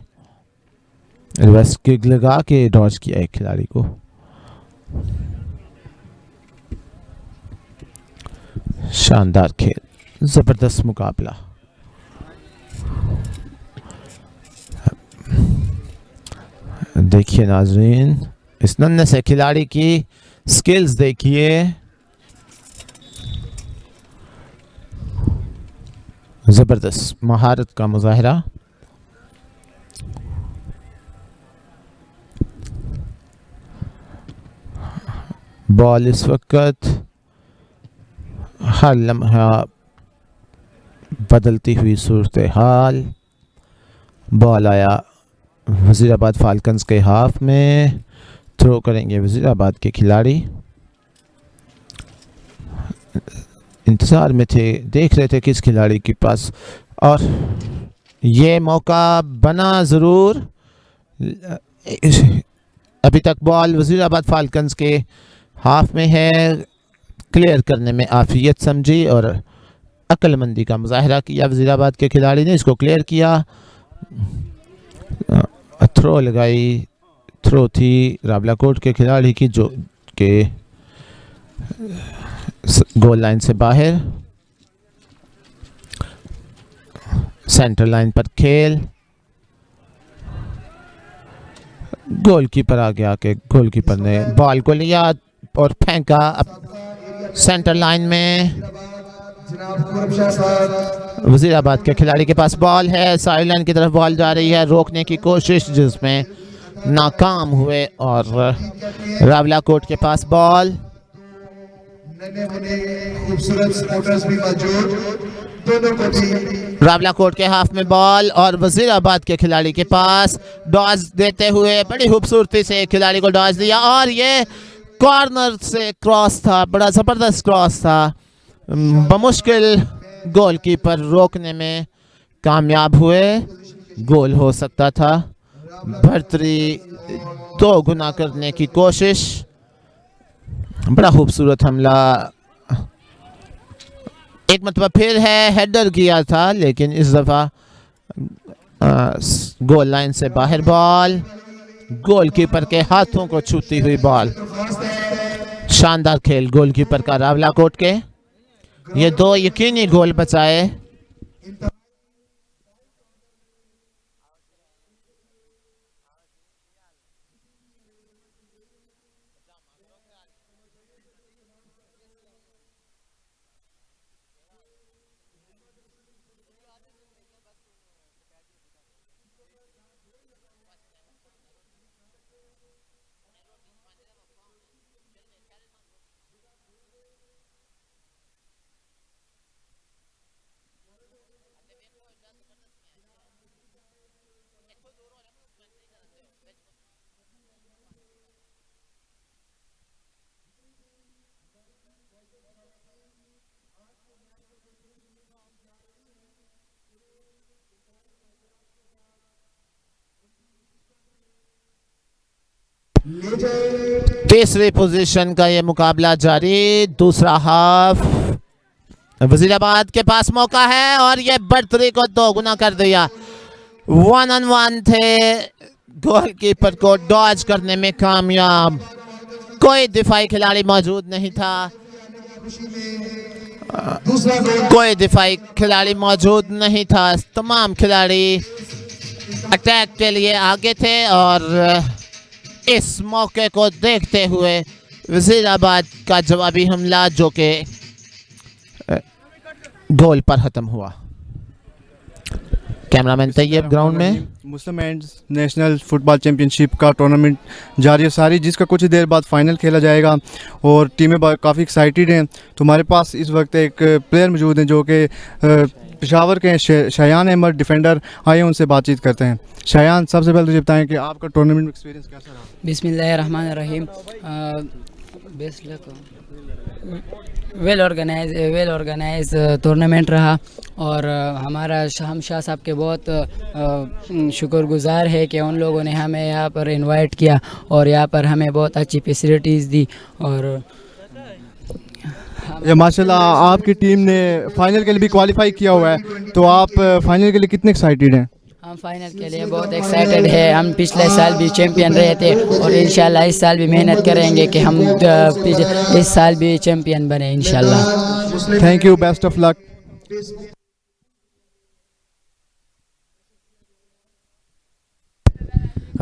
रिवर्स किक लगा के डॉच किया एक खिलाड़ी को। शानदार खेल, ज़बरदस्त मुकाबला। देखिए नाज़रीन, इस नन्हे से खिलाड़ी की स्किल्स देखिए। ज़बरदस्त महारत का मुजाहरा। बॉल इस वक्त हर लम्हा बदलती हुई सूरत हाल। बॉल आया वज़ीराबाद फाल्कन्स के हाफ में। थ्रो करेंगे वज़ीराबाद के खिलाड़ी। इंतज़ार में थे, देख रहे थे किस खिलाड़ी के पास, और ये मौका बना ज़रूर। अभी तक बॉल वज़ीराबाद फाल्कन्स के हाफ में है। क्लियर करने में आफियत समझी और अक्लमंदी का मुजाहरा किया वज़ीराबाद के खिलाड़ी ने। इसको क्लियर किया, थ्रो लगाई। थ्रो थी रावलाकोट के खिलाड़ी की, जो के गोल लाइन से बाहर। सेंटर लाइन पर खेल। गोलकीपर आ गया कि गोलकीपर ने बॉल को लिया और फेंका सेंटर लाइन में। वज़ीराबाद के खिलाड़ी के पास बॉल है, साइड लाइन की तरफ बॉल जा रही है, रोकने की कोशिश जिसमें नाकाम हुए। और रावलाकोट के पास बॉल। खूबसूरत सपोर्टर्स भी मौजूद, दोनों को भी रावलाकोट के हाफ में बॉल और वज़ीराबाद के खिलाड़ी के पास डॉज देते हुए बड़ी खूबसूरती से खिलाड़ी को डॉज दिया, और ये कॉर्नर से क्रॉस था, बड़ा ज़बरदस्त क्रॉस था। बमुश्किल गोलकीपर रोकने में कामयाब हुए। गोल हो सकता था। बढ़तरी 2 गुना करने की कोशिश। बड़ा खूबसूरत हमला। एक मतलब फिर है, हेडर किया था, लेकिन इस दफ़ा गोल लाइन से बाहर बॉल, गोलकीपर के हाथों को छूती हुई बॉल। शानदार खेल गोलकीपर का रावलाकोट के। ये 2 यकीनी गोल बचाए। तीसरी पोजीशन का ये मुकाबला जारी। दूसरा हाफ वज़ीराबाद के पास मौका है और ये बढ़तरी को 2 गुना कर दिया। 1-on-1 थे, गोलकीपर को डॉज करने में कामयाब। कोई दिफाई खिलाड़ी मौजूद नहीं था। कोई दिफाई खिलाड़ी मौजूद नहीं था। तमाम खिलाड़ी अटैक के लिए आगे थे और इस मौके को देखते हुए वज़ीराबाद का जवाबी हमला जो कि गोल पर ख़त्म हुआ। कैमरामैन तैयब ग्राउंड में। मुस्लिम हैंड्स नेशनल फुटबॉल चैम्पियनशिप का टूर्नामेंट जारी है सारी, जिसका कुछ ही देर बाद फाइनल खेला जाएगा और टीमें काफ़ी एक्साइटेड हैं। तो हमारे पास इस वक्त एक प्लेयर मौजूद हैं जो कि पेशावर के शायान अहमद डिफेंडर। आइए उनसे बातचीत करते हैं। शायान, सबसे पहले तो बताएं कि आपका टूर्नामेंट एक्सपीरियंस कैसा रहा? बिस्मिल्लाहिर्रहमानिर्रहीम। वेल ऑर्गेनाइज टूर्नामेंट रहा और हम शाह साहब के बहुत शुक्रगुजार है कि उन लोगों ने हमें यहाँ पर इनवाइट किया और यहाँ पर हमें बहुत अच्छी फैसिलिटीज़ दी। और माशाल्लाह आपकी टीम ने फाइनल के लिए भी क्वालिफाई किया हुआ है, तो आप फाइनल के लिए कितने एक्साइटेड हैं? हम फाइनल के लिए बहुत एक्साइटेड है। हम पिछले साल भी चैम्पियन रहे थे और इंशाल्लाह इस साल भी मेहनत करेंगे कि हम इस साल भी चैम्पियन बने इंशाल्लाह। Thank you, best of luck.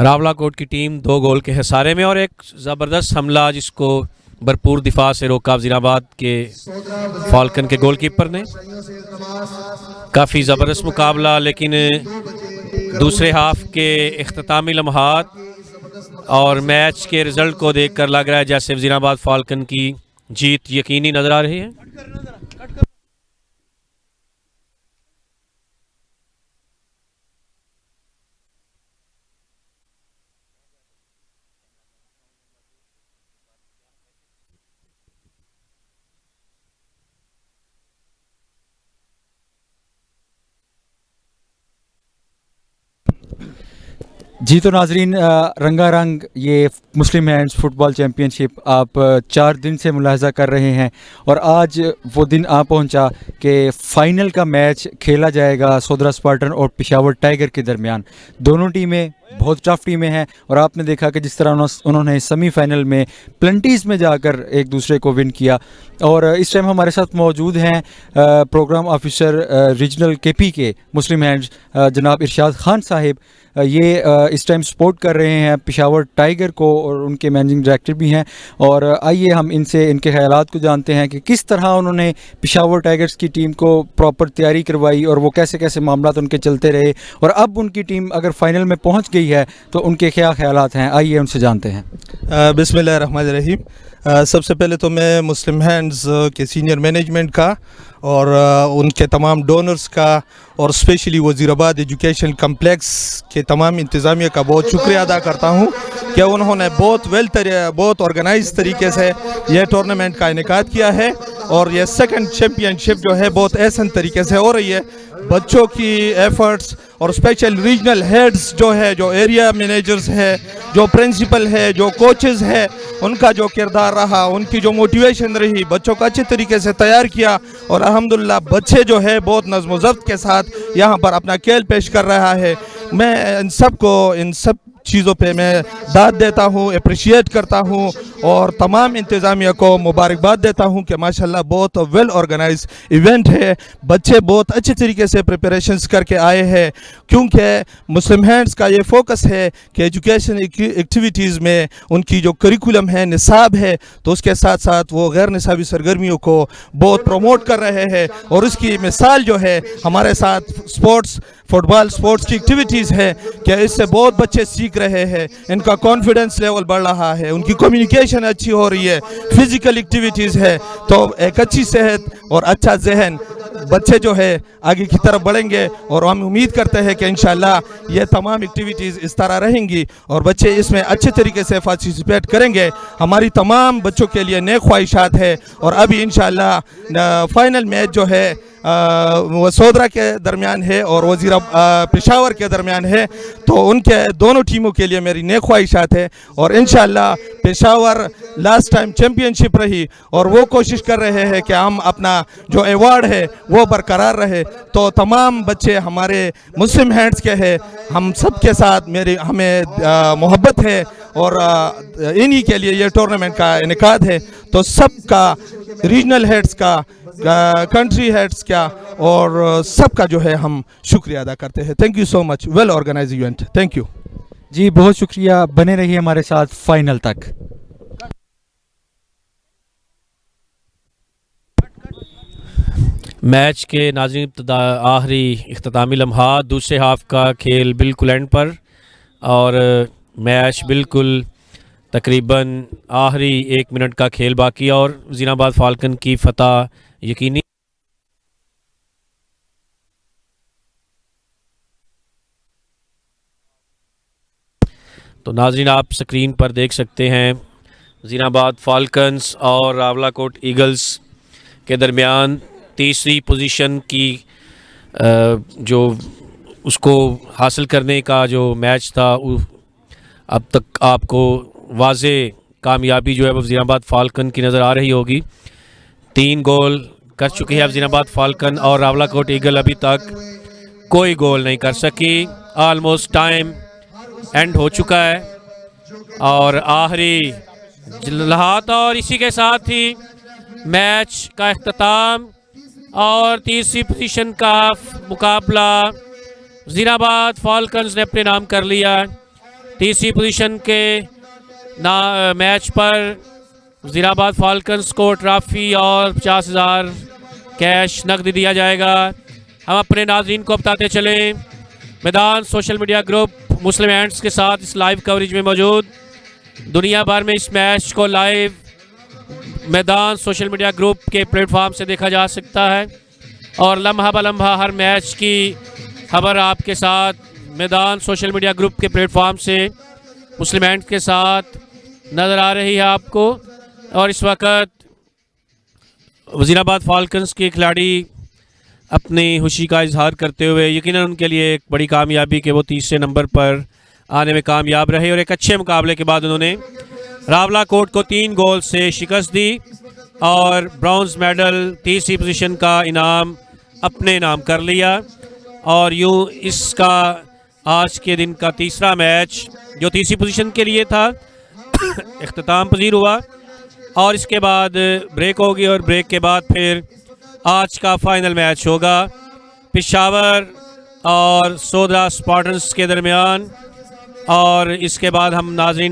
Rawalakot की टीम 2 गोल के खसारे में और एक ज़बरदस्त हमला जिसको भरपूर दिफा से रोका वज़ीराबाद के फाल्कन के गोलकीपर ने। काफ़ी ज़बरदस्त मुकाबला, लेकिन दूसरे हाफ के इख्तितामी लम्हात और मैच के रिज़ल्ट को देखकर लग रहा है जैसे वज़ीराबाद फाल्कन की जीत यकीनी नज़र आ रही है। जी तो नाजरीन, रंगारंग ये मुस्लिम हैंड्स फुटबॉल चैम्पियनशिप आप 4 दिन से मुलाहजा कर रहे हैं और आज वो दिन आ पहुंचा कि फ़ाइनल का मैच खेला जाएगा सोदरा स्पार्टन और पेशावर टाइगर के दरमियान। दोनों टीमें बहुत टफ टीमें हैं और आपने देखा कि जिस तरह उन्होंने सेमीफाइनल में प्लेंटीज़ में जाकर एक दूसरे को विन किया। और इस टाइम हमारे साथ मौजूद हैं प्रोग्राम ऑफिसर रीजनल केपी के मुस्लिम हैंड्स जनाब इरशाद खान साहिब। ये इस टाइम सपोर्ट कर रहे हैं पेशावर टाइगर को और उनके मैनेजिंग डायरेक्टर भी हैं। और आइए हम इनसे इनके ख्यालात को जानते हैं कि किस तरह उन्होंने पेशावर टाइगर्स की टीम को प्रॉपर तैयारी करवाई और वो कैसे कैसे मामला उनके चलते रहे और अब उनकी टीम अगर फाइनल में पहुंच गई है तो उनके क्या ख्यालात हैं, आइए उनसे जानते हैं। बिस्मिल्लाहिर्रहमानिर्रहीम। सबसे पहले तो मैं मुस्लिम हैंड्स के सीनियर मैनेजमेंट का और उनके तमाम डोनर्स का और स्पेशली वज़ीराबाद एजुकेशन कम्प्लेक्स के तमाम इंतज़ामिया का बहुत शुक्रिया अदा करता हूँ कि उन्होंने बहुत ऑर्गेनाइज तरीके से यह टूर्नामेंट का इनेकाद किया है और यह सेकंड चैम्पियनशिप जो है बहुत एहसन तरीके से हो रही है। बच्चों की एफर्ट्स और स्पेशल रीजनल हेड्स जो है, जो एरिया मैनेजर्स है, जो प्रिंसिपल है, जो कोचेस है, उनका जो किरदार रहा, उनकी जो मोटिवेशन रही, बच्चों को अच्छे तरीके से तैयार किया और अल्हम्दुलिल्लाह बच्चे जो है बहुत नज़्म ज़ब्त के साथ यहाँ पर अपना खेल पेश कर रहा है। मैं इन सब चीज़ों पे मैं दाद देता हूँ, अप्रिशिएट करता हूँ और तमाम इंतज़ामिया को मुबारकबाद देता हूँ कि माशाल्लाह बहुत वेल ऑर्गेनाइज इवेंट है। बच्चे बहुत अच्छे तरीके से प्रिपरेशंस करके आए हैं क्योंकि मुस्लिम हैंड्स का ये फोकस है कि एजुकेशन एक्टिविटीज़ में उनकी जो करिकुलम है, निसाब है, तो उसके साथ साथ वो गैर निसाबी सरगर्मियों को बहुत प्रमोट कर रहे हैं और उसकी मिसाल जो है हमारे साथ फुटबॉल स्पोर्ट्स की एक्टिविटीज़ है कि इससे बहुत बच्चे सीख रहे हैं, इनका कॉन्फिडेंस लेवल बढ़ रहा है, उनकी कम्युनिकेशन अच्छी हो रही है, फिज़िकल एक्टिविटीज़ है, तो एक अच्छी सेहत और अच्छा जहन बच्चे जो है आगे की तरफ बढ़ेंगे और हम उम्मीद करते हैं कि इंशाल्लाह ये तमाम एक्टिविटीज़ इस तरह रहेंगी और बच्चे इसमें अच्छे तरीके से पार्टिसिपेट करेंगे। हमारी तमाम बच्चों के लिए नेक ख्वाहिशात है और अभी इंशाल्लाह फाइनल मैच जो है वो सोदरा के दरमियान है और पेशावर के दरमियान है, तो उनके दोनों टीमों के लिए मेरी नेक ख्वाहिशात है और इंशाल्लाह पेशावर लास्ट टाइम चैम्पियनशिप रही और वो कोशिश कर रहे हैं कि हम अपना जो अवार्ड है वो बरकरार रहे। तो तमाम बच्चे हमारे मुस्लिम हैंड्स के हैं, हम सब के साथ हमें मोहब्बत है और इन्हीं के लिए ये टूर्नामेंट का इनेकाद है। तो सबका, रीजनल हेड्स का, कंट्री हेड्स का और सबका जो है हम शुक्रिया अदा करते हैं। Thank you so much, well organise event, thank you जी, बहुत शुक्रिया, बने रहिए हमारे साथ फाइनल तक। मैच के नाज़रीन आखिरी इख्तितामी लम्हा, दूसरे हाफ का खेल बिल्कुल एंड पर और मैच बिल्कुल तकरीबन आखिरी 1 मिनट का खेल बाकी और वज़ीराबाद फाल्कन की फतह यकीनी। तो नाज़रीन आप स्क्रीन पर देख सकते हैं वज़ीराबाद फाल्कन्स और रावलाकोट ईगल्स के दरमियान तीसरी पोजीशन की जो उसको हासिल करने का जो मैच था, अब तक आपको वाज़े कामयाबी जो है वो वज़ीराबाद फाल्कन की नज़र आ रही होगी। 3 गोल कर चुकी है वज़ीराबाद फाल्कन और रावलाकोट ईगल अभी तक कोई गोल नहीं कर सकी। ऑलमोस्ट टाइम एंड हो चुका है और आखिरी लम्हात और इसी के साथ ही मैच का इख्तिताम और तीसरी पोजीशन का मुकाबला वज़ीराबाद फाल्कन्स ने अपने नाम कर लिया। तीसरी पोजीशन के मैच पर वज़ीराबाद फाल्कन्स को ट्रॉफ़ी और 50,000 कैश नकद दिया जाएगा। हम अपने नाज़रीन को बताते चलें, मैदान सोशल मीडिया ग्रुप मुस्लिम हैंड्स के साथ इस लाइव कवरेज में मौजूद। दुनिया भर में इस मैच को लाइव मैदान सोशल मीडिया ग्रुप के प्लेटफॉर्म से देखा जा सकता है और लम्हा ब लम्हा हर मैच की खबर आपके साथ मैदान सोशल मीडिया ग्रुप के प्लेटफॉर्म से मुस्लिम हैंड्स के साथ नज़र आ रही है आपको। और इस वक्त वज़ीराबाद फाल्कन्स के खिलाड़ी अपनी खुशी का इजहार करते हुए, यकीनन उनके लिए एक बड़ी कामयाबी कि वो तीसरे नंबर पर आने में कामयाब रहे और एक अच्छे मुकाबले के बाद उन्होंने रावलाकोट को 3 गोल से शिकस्त दी और ब्रॉन्ज मेडल तीसरी पोजीशन का इनाम अपने नाम कर लिया। और यूँ इसका आज के दिन का तीसरा मैच जो तीसरी पोजीशन के लिए था इख्तिताम पजीर हुआ और इसके बाद ब्रेक होगी और ब्रेक के बाद फिर आज का फाइनल मैच होगा पेशावर और सोदरा स्पार्टन्स के दरमियान। और इसके बाद हम नाज़रीन